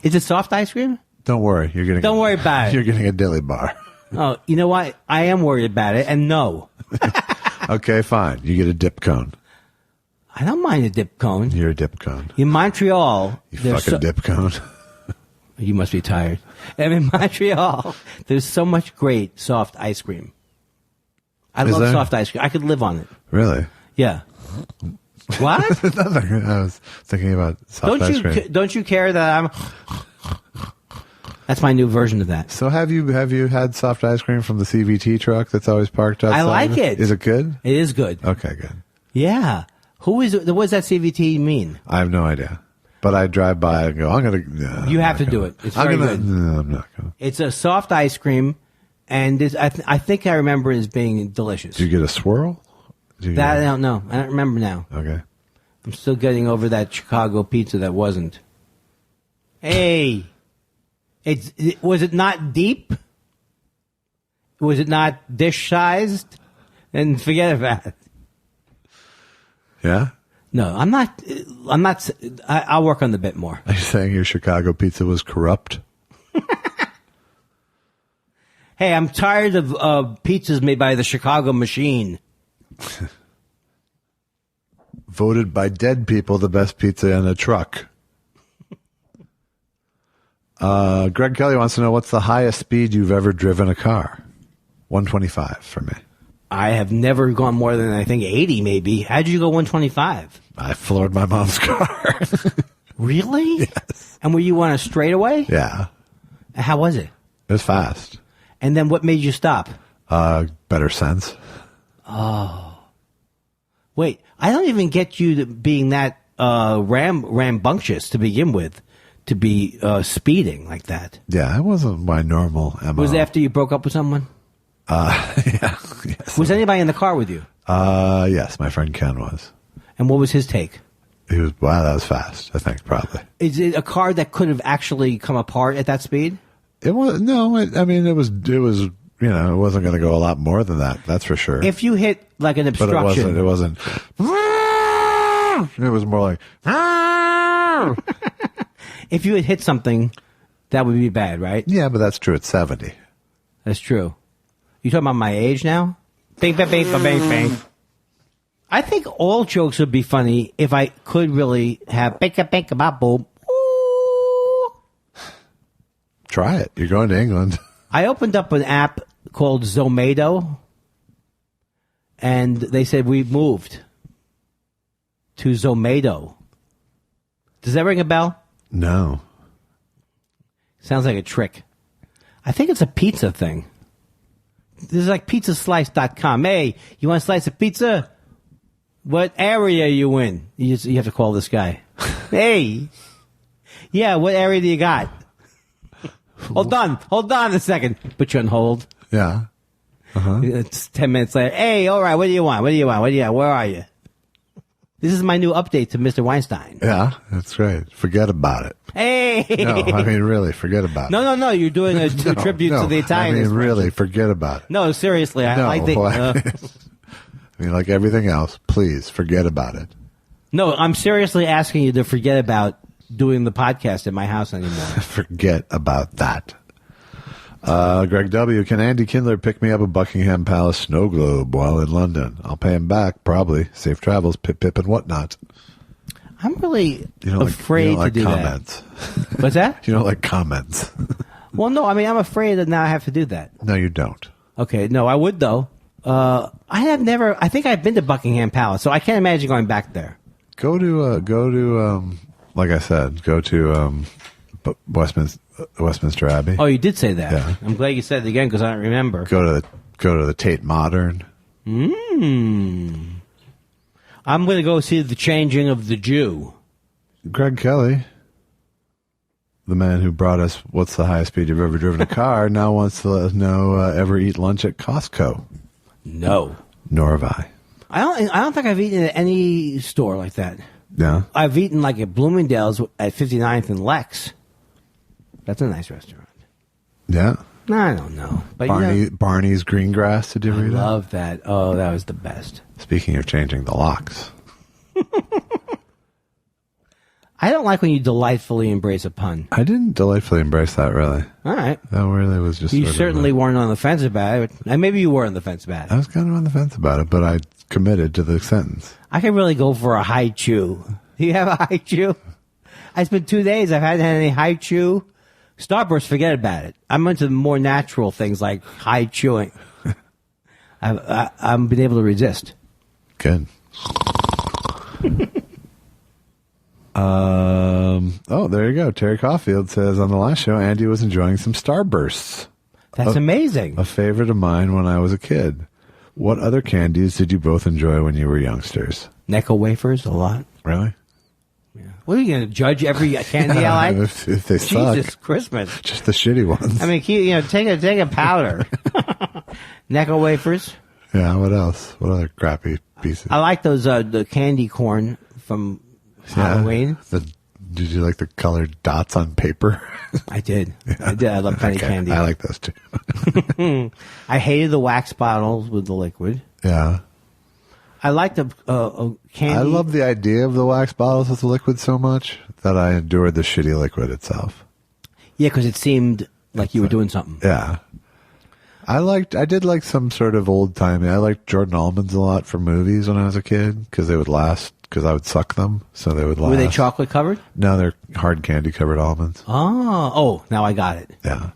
Is it soft ice cream? Don't worry. Don't worry about it. You're getting a dilly bar. Oh, you know what? I am worried about it, and no. Okay, fine. You get a dip cone. I don't mind a dip cone. You're a dip cone. In Montreal... You fucking dip cone. You must be tired. And in Montreal, there's so much great soft ice cream. I love soft ice cream. I could live on it. Really? Yeah. What? Nothing. I was thinking about soft ice cream. Don't you care that I'm... That's my new version of that. So have you had soft ice cream from the CVT truck that's always parked outside? I like it. Is it good? It is good. Okay, good. Yeah. What does that CVT mean? I have no idea. But I drive by and go, I'm going to... You have to do it. It's very good. No, I'm not going to. It's a soft ice cream, and I think I remember it as being delicious. Do you get a swirl? I don't know. I don't remember now. Okay. I'm still getting over that Chicago pizza that wasn't. Hey! Was it not deep? Was it not dish-sized? Then forget about it. Yeah? No, I'm not. I'll work on the bit more. Are you saying your Chicago pizza was corrupt? Hey, I'm tired of pizzas made by the Chicago machine. Voted by dead people the best pizza in a truck. Greg Kelly wants to know, what's the highest speed you've ever driven a car? 125 for me. I have never gone more than, I think, 80 maybe. How'd you go 125? I floored my mom's car. Really? Yes. And were you on a straightaway? Yeah. How was it? It was fast. And then what made you stop? Better sense. Oh. Wait, I don't even get you to being that rambunctious to begin with, to be speeding like that. Yeah, it wasn't my normal MO. Was it after you broke up with someone? Yeah. Yes. Was anybody in the car with you? Yes, my friend Ken was. And what was his take? He was, wow, that was fast, I think, probably. Is it a car that could have actually come apart at that speed? It was, no, it was, it wasn't going to go a lot more than that, that's for sure. If you hit like an obstruction. But it wasn't. It was more like. If you had hit something, that would be bad, right? Yeah, but that's true at 70. That's true. You talking about my age now? Bing, bing, bing, bing, bing. I think all jokes would be funny if I could really have bing, bing, bing, boom. Try it. You're going to England. I opened up an app called Zomato, and they said we moved to Zomato. Does that ring a bell? No. Sounds like a trick. I think it's a pizza thing. This is like pizzaslice.com. Hey, you want a slice of pizza? What area are you in? You have to call this guy. Hey. Yeah, what area do you got? Hold on a second. Put you on hold. Yeah. It's 10 minutes later. Hey, all right, what do you want? Where are you? This is my new update to Mr. Weinstein. Yeah, that's great. Forget about it. Hey! No, I mean, really, forget about it. No, you're doing a tribute to the Italians. I mean, really, forget about it. No, seriously, I like the... I mean, like everything else, please forget about it. No, I'm seriously asking you to forget about doing the podcast at my house anymore. Forget about that. Greg W., can Andy Kindler pick me up a Buckingham Palace snow globe while in London? I'll pay him back, probably. Safe travels, pip and whatnot. I'm really afraid to do comments. that. What's that? You don't like comments. Well, no, I mean, I'm afraid that now I have to do that. No, you don't. Okay, no, I would, though. I think I've been to Buckingham Palace, so I can't imagine going back there. Go to like I said, go to Westminster Abbey. Oh, you did say that. Yeah. I'm glad you said it again because I don't remember. Go to the Tate Modern. I'm going to go see the changing of the Jew. Greg Kelly, the man who brought us what's the highest speed you've ever driven a car, now wants to let us know ever eat lunch at Costco. No. Nor have I. I don't think I've eaten at any store like that. Yeah. I've eaten like at Bloomingdale's at 59th and Lex. That's a nice restaurant. Yeah. I don't know. But Barney's Green Grass, did you ever eat that? I love that. Oh, that was the best. Speaking of changing the locks. I don't like when you delightfully embrace a pun. I didn't delightfully embrace that, really. All right. That really was just You certainly weren't on the fence about it. And maybe you were on the fence about it. I was kind of on the fence about it, but I committed to the sentence. I could really go for a high chew. Do you have a high chew? It's been 2 days. I haven't had any high chew. Starburst, forget about it. I'm into more natural things like high chewing. I've been able to resist. Good. Oh, there you go. Terry Caulfield says on the last show, Andy was enjoying some Starbursts. That's amazing. A favorite of mine when I was a kid. What other candies did you both enjoy when you were youngsters? Necco wafers, a lot. Really? Yeah. What are you going to judge every candy I like? if they suck. Jesus Christmas. Just the shitty ones. I mean, take a powder. Necco wafers. Yeah, what else? What other crappy pieces? I like those the candy corn from Halloween. Did you like the colored dots on paper? I did. Yeah. I did. I love penny candy. I like those too. I hated the wax bottles with the liquid. Yeah. I like the candy. I love the idea of the wax bottles with the liquid so much that I endured the shitty liquid itself. Yeah, because it seemed like you were doing something. Yeah. I did like some sort of old timey. I liked Jordan almonds a lot for movies when I was a kid because they would last. Because I would suck them, so they would last. Were they chocolate covered? No, they're hard candy covered almonds. Oh, now I got it. Yeah.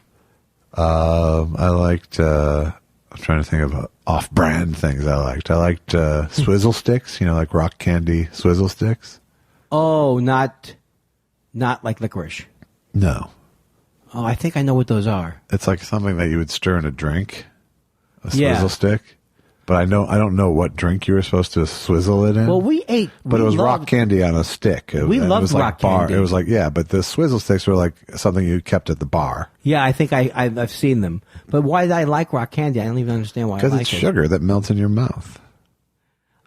I liked. I'm trying to think of off-brand things I liked. I liked swizzle sticks. Like rock candy swizzle sticks. Oh, not like licorice. No. Oh, I think I know what those are. It's like something that you would stir in a drink. A swizzle stick. But I don't know what drink you were supposed to swizzle it in. Well, it was rock candy on a stick. We loved rock candy. It was like, yeah, but the swizzle sticks were like something you kept at the bar. Yeah, I think I've seen them. But why did I like rock candy? I don't even understand why I like it. Because it's sugar that melts in your mouth.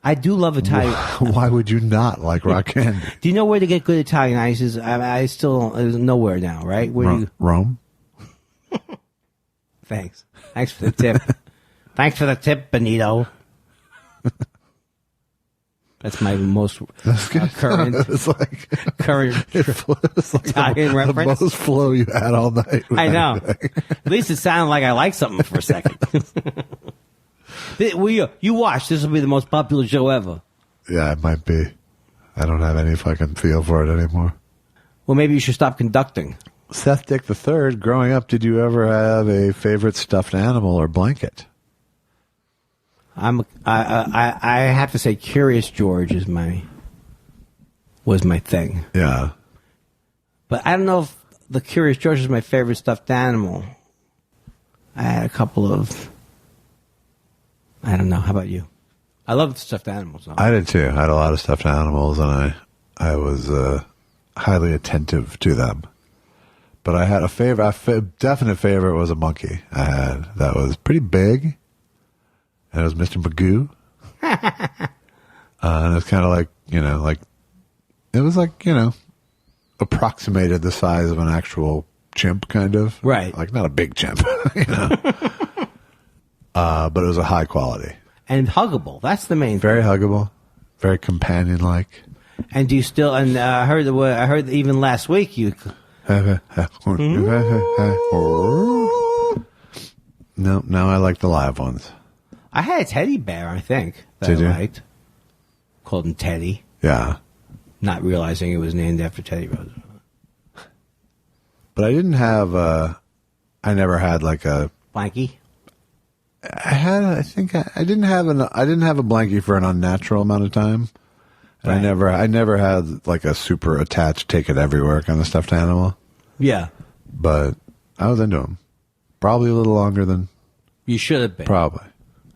I do love Italian. Why would you not like rock candy? Do you know where to get good Italian ices? I still there's nowhere now, right? Rome? Thanks for the tip. Thanks for the tip, Benito. That's my most current It's like Italian reference. The most flow you had all night. I know. At least it sounded like I liked something for a second. You watch. This will be the most popular show ever. Yeah, it might be. I don't have any fucking feel for it anymore. Well, maybe you should stop conducting. Seth Dick III, growing up, did you ever have a favorite stuffed animal or blanket? I have to say, Curious George was my thing. Yeah, but I don't know if the Curious George is my favorite stuffed animal. I had a couple of. I don't know. How about you? I love stuffed animals. Though. I did too. I had a lot of stuffed animals, and I was highly attentive to them. But I had a definite favorite was a monkey. I had that was pretty big. And it was Mr. Magoo. And it was kind of like, it was like, approximated the size of an actual chimp, kind of. Right. Like, not a big chimp, but it was a high quality. And huggable. That's the main thing. Very huggable. Very companion-like. And do you still, and I heard that even last week you... No, now I like the live ones. I had a teddy bear, I think, that Did I you? liked. Called him Teddy. Yeah. Not realizing it was named after Teddy Roosevelt. But I didn't have, I never had like a... Blankie? I didn't have a blankie for an unnatural amount of time. And Right. I never had like a super attached, take it everywhere kind of stuffed animal. Yeah. But I was into them. Probably a little longer than... You should have been. Probably.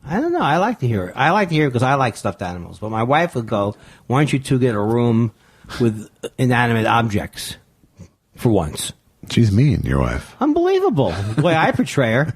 I don't know. I like to hear it. I like to hear it because I like stuffed animals. But my wife would go, why don't you two get a room with inanimate objects for once? She's mean, your wife. Unbelievable. The way I portray her.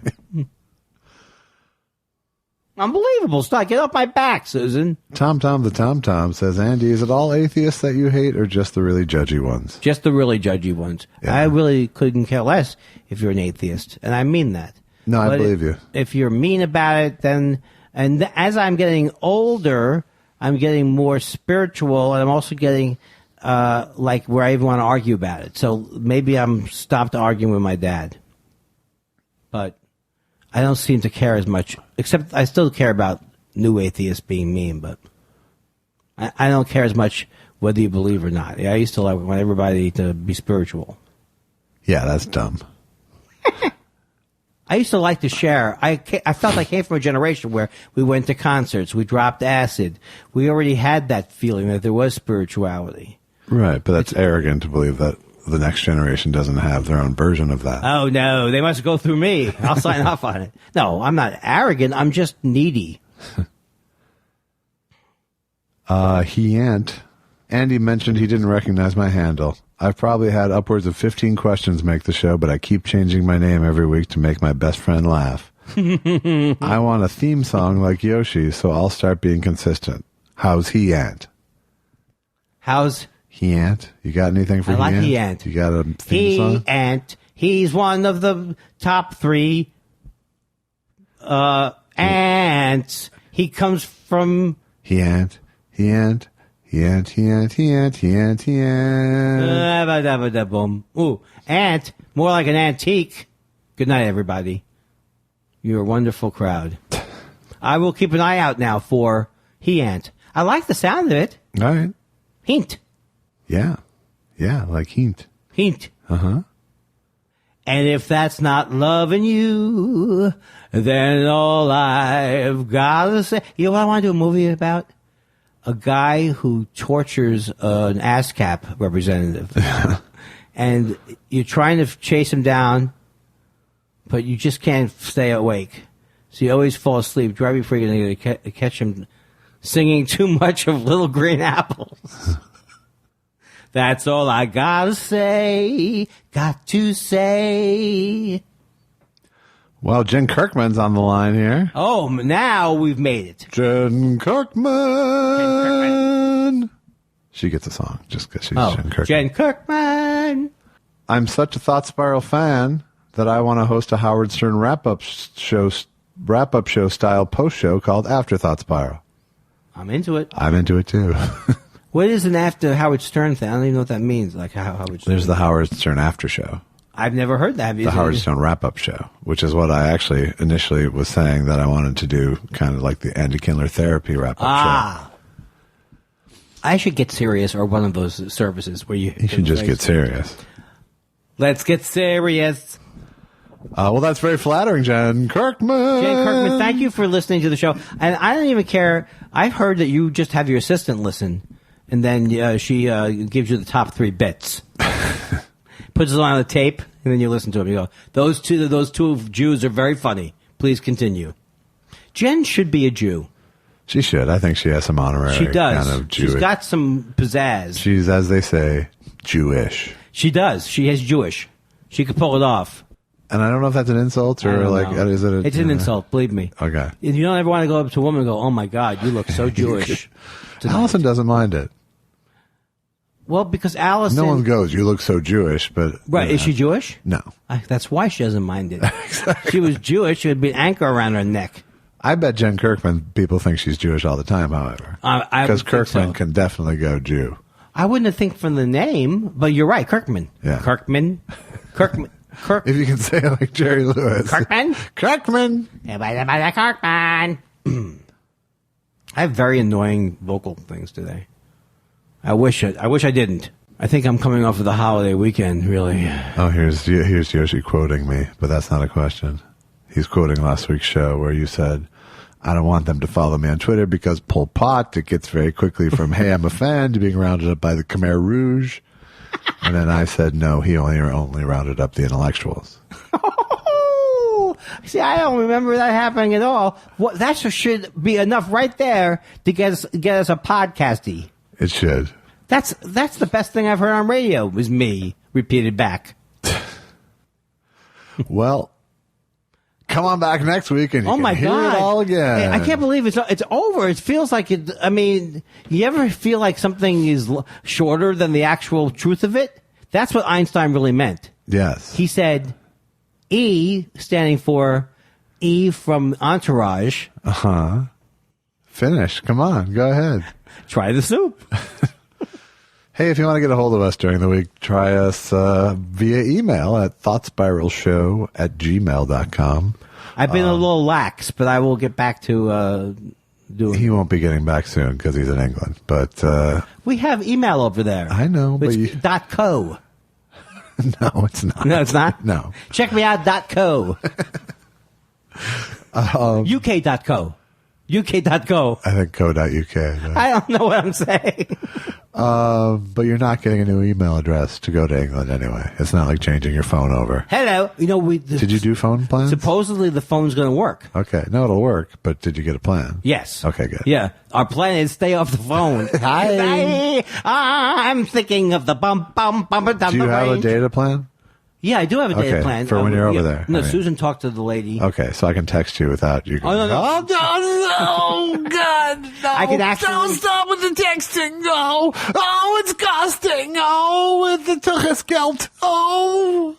Unbelievable. Stop. Get off my back, Susan. Tom the Tom says, Andy, is it all atheists that you hate or just the really judgy ones? Just the really judgy ones. Yeah. I really couldn't care less if you're an atheist. And I mean that. No, I But believe you. If you're mean about it, then... And as I'm getting older, I'm getting more spiritual, and I'm also getting, like, where I even want to argue about it. So maybe I'm stopped arguing with my dad. But I don't seem to care as much, except I still care about new atheists being mean, but I don't care as much whether you believe or not. I used to want everybody to be spiritual. Yeah, that's dumb. I used to like to share. I felt I came from a generation where we went to concerts, we dropped acid. We already had that feeling that there was spirituality. Right, but that's arrogant to believe that the next generation doesn't have their own version of that. Oh, no, they must go through me. I'll sign off on it. No, I'm not arrogant. I'm just needy. Andy mentioned he didn't recognize my handle. I've probably had upwards of 15 questions make the show, but I keep changing my name every week to make my best friend laugh. I want a theme song like Yoshi, so I'll start being consistent. How's he ant? How's he ant? You got anything for I like he ant? he ant. You got a theme song? He ant. He's one of the top 3 ants. He comes from he ant. He ant. He ant, he ant, he ant, he ant, he ant. Boom. Ooh, ant. More like an antique. Good night, everybody. You're a wonderful crowd. I will keep an eye out now for he ant. I like the sound of it. All right. Hint. Yeah. Yeah, like hint. Hint. Uh-huh. And if that's not loving you, then all I've got to say... You know what I want to do a movie about? A guy who tortures an ASCAP representative. And you're trying to chase him down, but you just can't stay awake. So you always fall asleep. Drive you freaking to catch him singing too much of Little Green Apples. That's all I gotta say. Got to say. Well, Jen Kirkman's on the line here. Oh, now we've made it. Jen Kirkman. She gets a song just because she's Jen Kirkman. Jen Kirkman. I'm such a Thought Spiral fan that I want to host a Howard Stern wrap-up show style post show called After Thought Spiral. I'm into it. I'm into it too. What is an after Howard Stern thing? I don't even know what that means. Like how Howard Stern. There's the Howard Stern after show. I've never heard that. The Howard Stern wrap-up show, which is what I actually initially was saying that I wanted to do, kind of like the Andy Kindler therapy wrap-up show. I should get serious, or one of those services where you should just get serious. Let's get serious. Well, that's very flattering, Jen Kirkman. Jen Kirkman, thank you for listening to the show. And I don't even care. I've heard that you just have your assistant listen, and then she gives you the top 3 bits. Puts it on the tape, and then you listen to them. You go, those two Jews are very funny. Please continue. Jen should be a Jew. She should. I think she has some honorary. She does. Kind of Jewish. She's got some pizzazz. She's, as they say, Jewish. She does. She is Jewish. She could pull it off. And I don't know if that's an insult or like, is it? It's an insult. Believe me. Okay. You don't ever want to go up to a woman and go, "Oh my God, you look so Jewish." Allison doesn't mind it. Well, because Allison... No one goes, "You look so Jewish," but... Right, is she Jewish? No. That's why she doesn't mind it. Exactly. If she was Jewish, she would be an anchor around her neck. I bet Jen Kirkman, people think she's Jewish all the time, however. Because Kirkman can definitely go Jew. I wouldn't think from the name, but you're right, Kirkman. Yeah. Kirkman. If you can say it like Jerry Lewis. Kirkman. Kirkman. Kirkman. I have very annoying vocal things today. I wish I didn't. I think I'm coming off of the holiday weekend, really. Oh, here's Yoshi quoting me, but that's not a question. He's quoting last week's show where you said, "I don't want them to follow me on Twitter because Pol Pot, it gets very quickly from, hey, I'm a fan, to being rounded up by the Khmer Rouge." And then I said, no, he only rounded up the intellectuals. See, I don't remember that happening at all. That should be enough right there to get us a podcasty. It should. That's the best thing I've heard on radio, was me repeated back. Well, come on back next week and you can hear it all again. Hey, I can't believe it's over. It feels like it. I mean, you ever feel like something is shorter than the actual truth of it? That's what Einstein really meant. Yes. He said E, standing for E from Entourage. Uh-huh. Finish. Come on. Go ahead. Try the soup. Hey, if you want to get a hold of us during the week, try us via email at thoughtsspiralshow@gmail.com. I've been a little lax, but I will get back to doing. He won't be getting back soon because he's in England. But we have email over there. I know, but it's .co. No, it's not. No, it's not? No. Check me out .co. UK.co. UK.co. I think co.uk. I don't know what I'm saying. But you're not getting a new email address to go to England anyway. It's not like changing your phone over. Hello. Did you do phone plans? Supposedly the phone's going to work. Okay. No, it'll work. But did you get a plan? Yes. Okay, good. Yeah. Our plan is stay off the phone. Hi. I'm thinking of the bum down Do you the have range. a data plan? Yeah, I do have a data Okay, plan. for when you're over there. No, All right. Susan talked to the lady. Okay, so I can text you without you going, no. Oh, God, no. I can actually- Don't stop with the texting. No. Oh, it's costing. Oh, with the Tuchesgeld. Oh.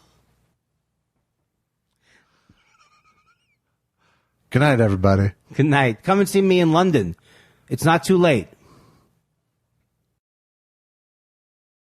Good night, everybody. Good night. Come and see me in London. It's not too late.